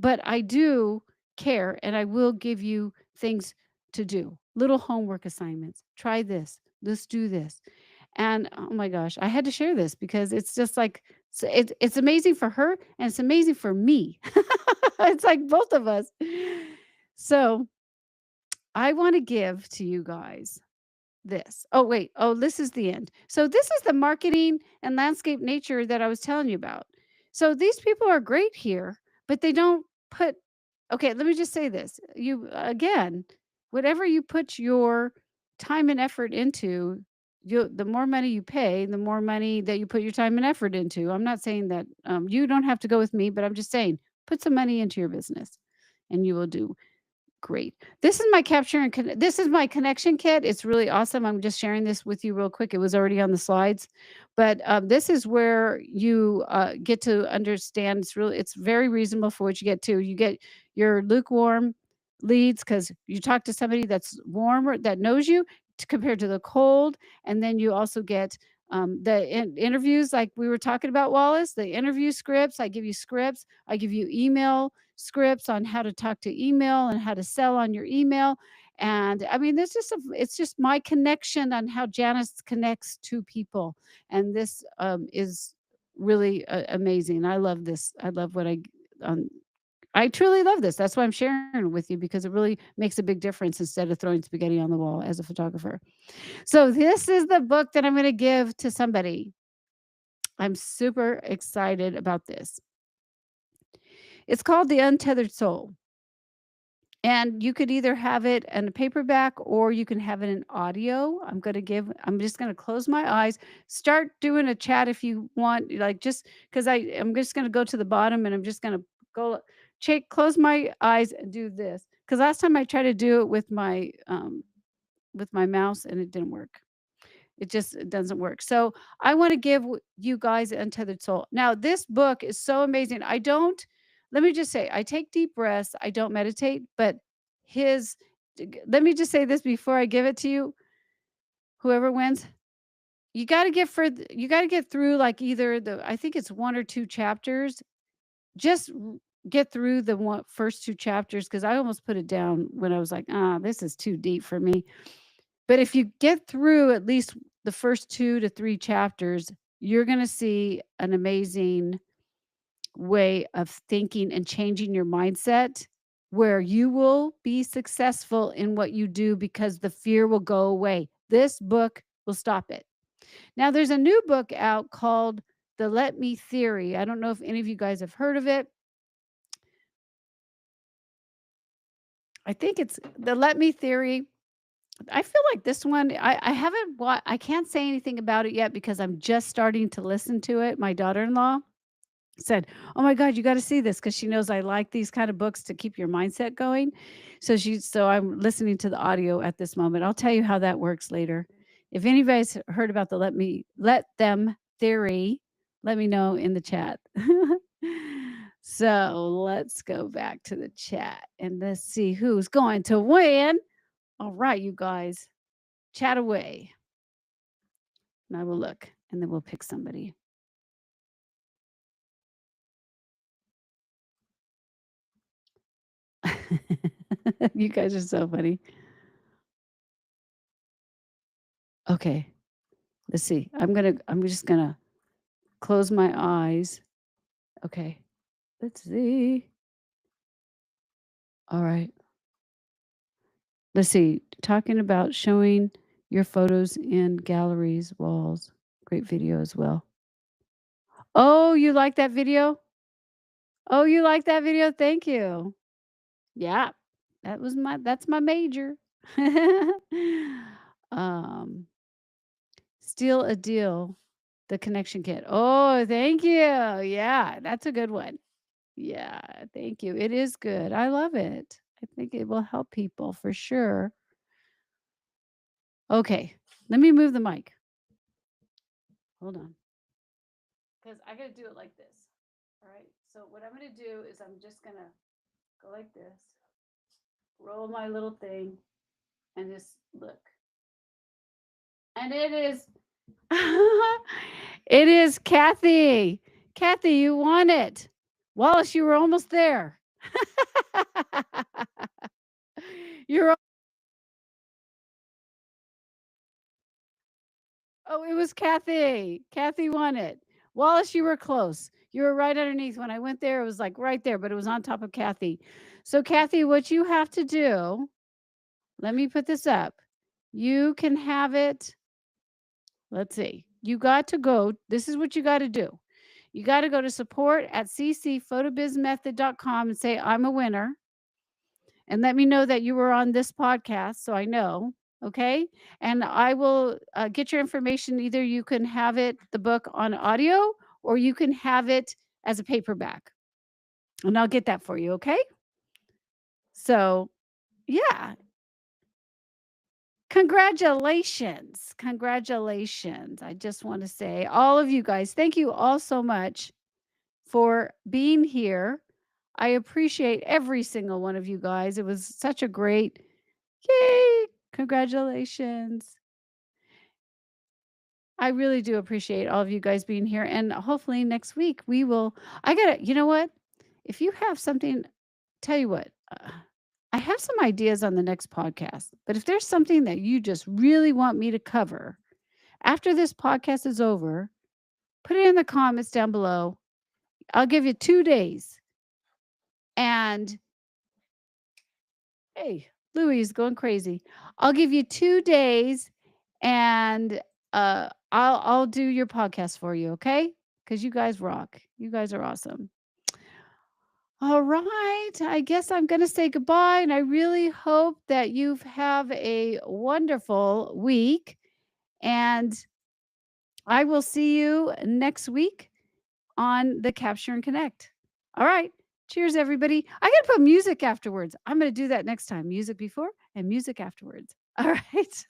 but I do care and I will give you things to do. Little homework assignments. Try this. Let's do this. And oh my gosh, I had to share this because it's just like it's amazing for her and it's amazing for me. It's like both of us. So, I want to give to you guys this. Oh, wait. Oh, this is the end. So this is the marketing and landscape nature that I was telling you about. So these people are great here, but they don't put okay, let me just say this. You again, whatever you put your time and effort into, the more money you pay, the more money that you put your time and effort into. I'm not saying that you don't have to go with me, but I'm just saying put some money into your business and you will do great. This is my capture and this is my connection kit. It's really awesome. I'm just sharing this with you real quick. It was already on the slides, but this is where you get to understand. It's very reasonable for what you get to. You get your lukewarm leads because you talk to somebody that's warmer that knows you compared to the cold, and then you also get the interviews like we were talking about, Wallace. The interview scripts. I give you scripts. I give you email scripts on how to talk to email and how to sell on your email. And I mean, it's just my connection on how Janice connects to people. And this is really amazing. I love this. I love um, I truly love this. That's why I'm sharing it with you because it really makes a big difference instead of throwing spaghetti on the wall as a photographer. So this is the book that I'm going to give to somebody. I'm super excited about this. It's called The Untethered Soul. And you could either have it in a paperback or you can have it in audio. I'm just going to close my eyes, start doing a chat if you want, like just because I'm just going to go to the bottom and I'm just going to go close my eyes and do this. Because last time I tried to do it with my mouse and it didn't work. It doesn't work. So I want to give you guys Untethered Soul. Now, this book is so amazing. Let me just say, I take deep breaths. I don't meditate, but his, let me just say this before I give it to you. Whoever wins, you got to get through like either I think it's one or two chapters. Just get through the first two chapters because I almost put it down when I was like, this is too deep for me. But if you get through at least the first 2 to 3 chapters, you're gonna see an amazing way of thinking and changing your mindset where you will be successful in what you do because the fear will go away. This book will stop it. Now, there's a new book out called The Let Me Theory. I don't know if any of you guys have heard of it. I think it's The Let Me Theory. I feel like this one, I haven't I can't say anything about it yet because I'm just starting to listen to it. My daughter-in-law said, "Oh my god, you gotta see this," because she knows I like these kind of books to keep your mindset going. So I'm listening to the audio at this moment. I'll tell you how that works later. If anybody's heard about the let them theory, let me know in the chat. So, let's go back to the chat and let's see who's going to win. All right, you guys, chat away, and I will look, and then we'll pick somebody. You guys are so funny. Okay. Let's see. I'm just gonna close my eyes. Okay. Let's see. All right. Let's see. Talking about showing your photos in galleries, walls. Great video as well. Oh, you like that video? Oh, you like that video? Thank you. Yeah. That's my major. um Steal a deal. The connection kit. Oh, thank you. Yeah, that's a good one. Yeah, thank you. It is good. I love it. I think it will help people for sure. Okay, let me move the mic. Hold on. Because I got to do it like this. All right. So, what I'm going to do is I'm just going to go like this, roll my little thing, and just look. And it is, it is Kathy. Kathy, you won it. Wallace, you were almost there. You're Oh, it was Kathy. Kathy won it. Wallace, you were close. You were right underneath. When I went there, it was like right there, but it was on top of Kathy. So, Kathy, what you have to do, let me put this up. You can have it. Let's see. You got to go. This is what you got to do. You got to go to support at ccphotobizmethod.com and say, I'm a winner. And let me know that you were on this podcast so I know. Okay. And I will get your information. Either you can have it, the book on audio, or you can have it as a paperback. And I'll get that for you. Okay. So, yeah. Congratulations. Congratulations. I just want to say, all of you guys, thank you all so much for being here. I appreciate every single one of you guys. It was such a great, yay, congratulations. I really do appreciate all of you guys being here. And hopefully next week we will. I got to, you know what? If you have something, tell you what, I have some ideas on the next podcast. But if there's something that you just really want me to cover after this podcast is over, put it in the comments down below. I'll give you 2 days. And hey, Louis is going crazy. I'll give you 2 days and I'll do your podcast for you, okay? Because you guys rock. You guys are awesome. All right. I guess I'm gonna say goodbye. And I really hope that you have a wonderful week. And I will see you next week on the Capture and Connect. All right. Cheers, everybody. I got to put music afterwards. I'm going to do that next time. Music before and music afterwards. All right.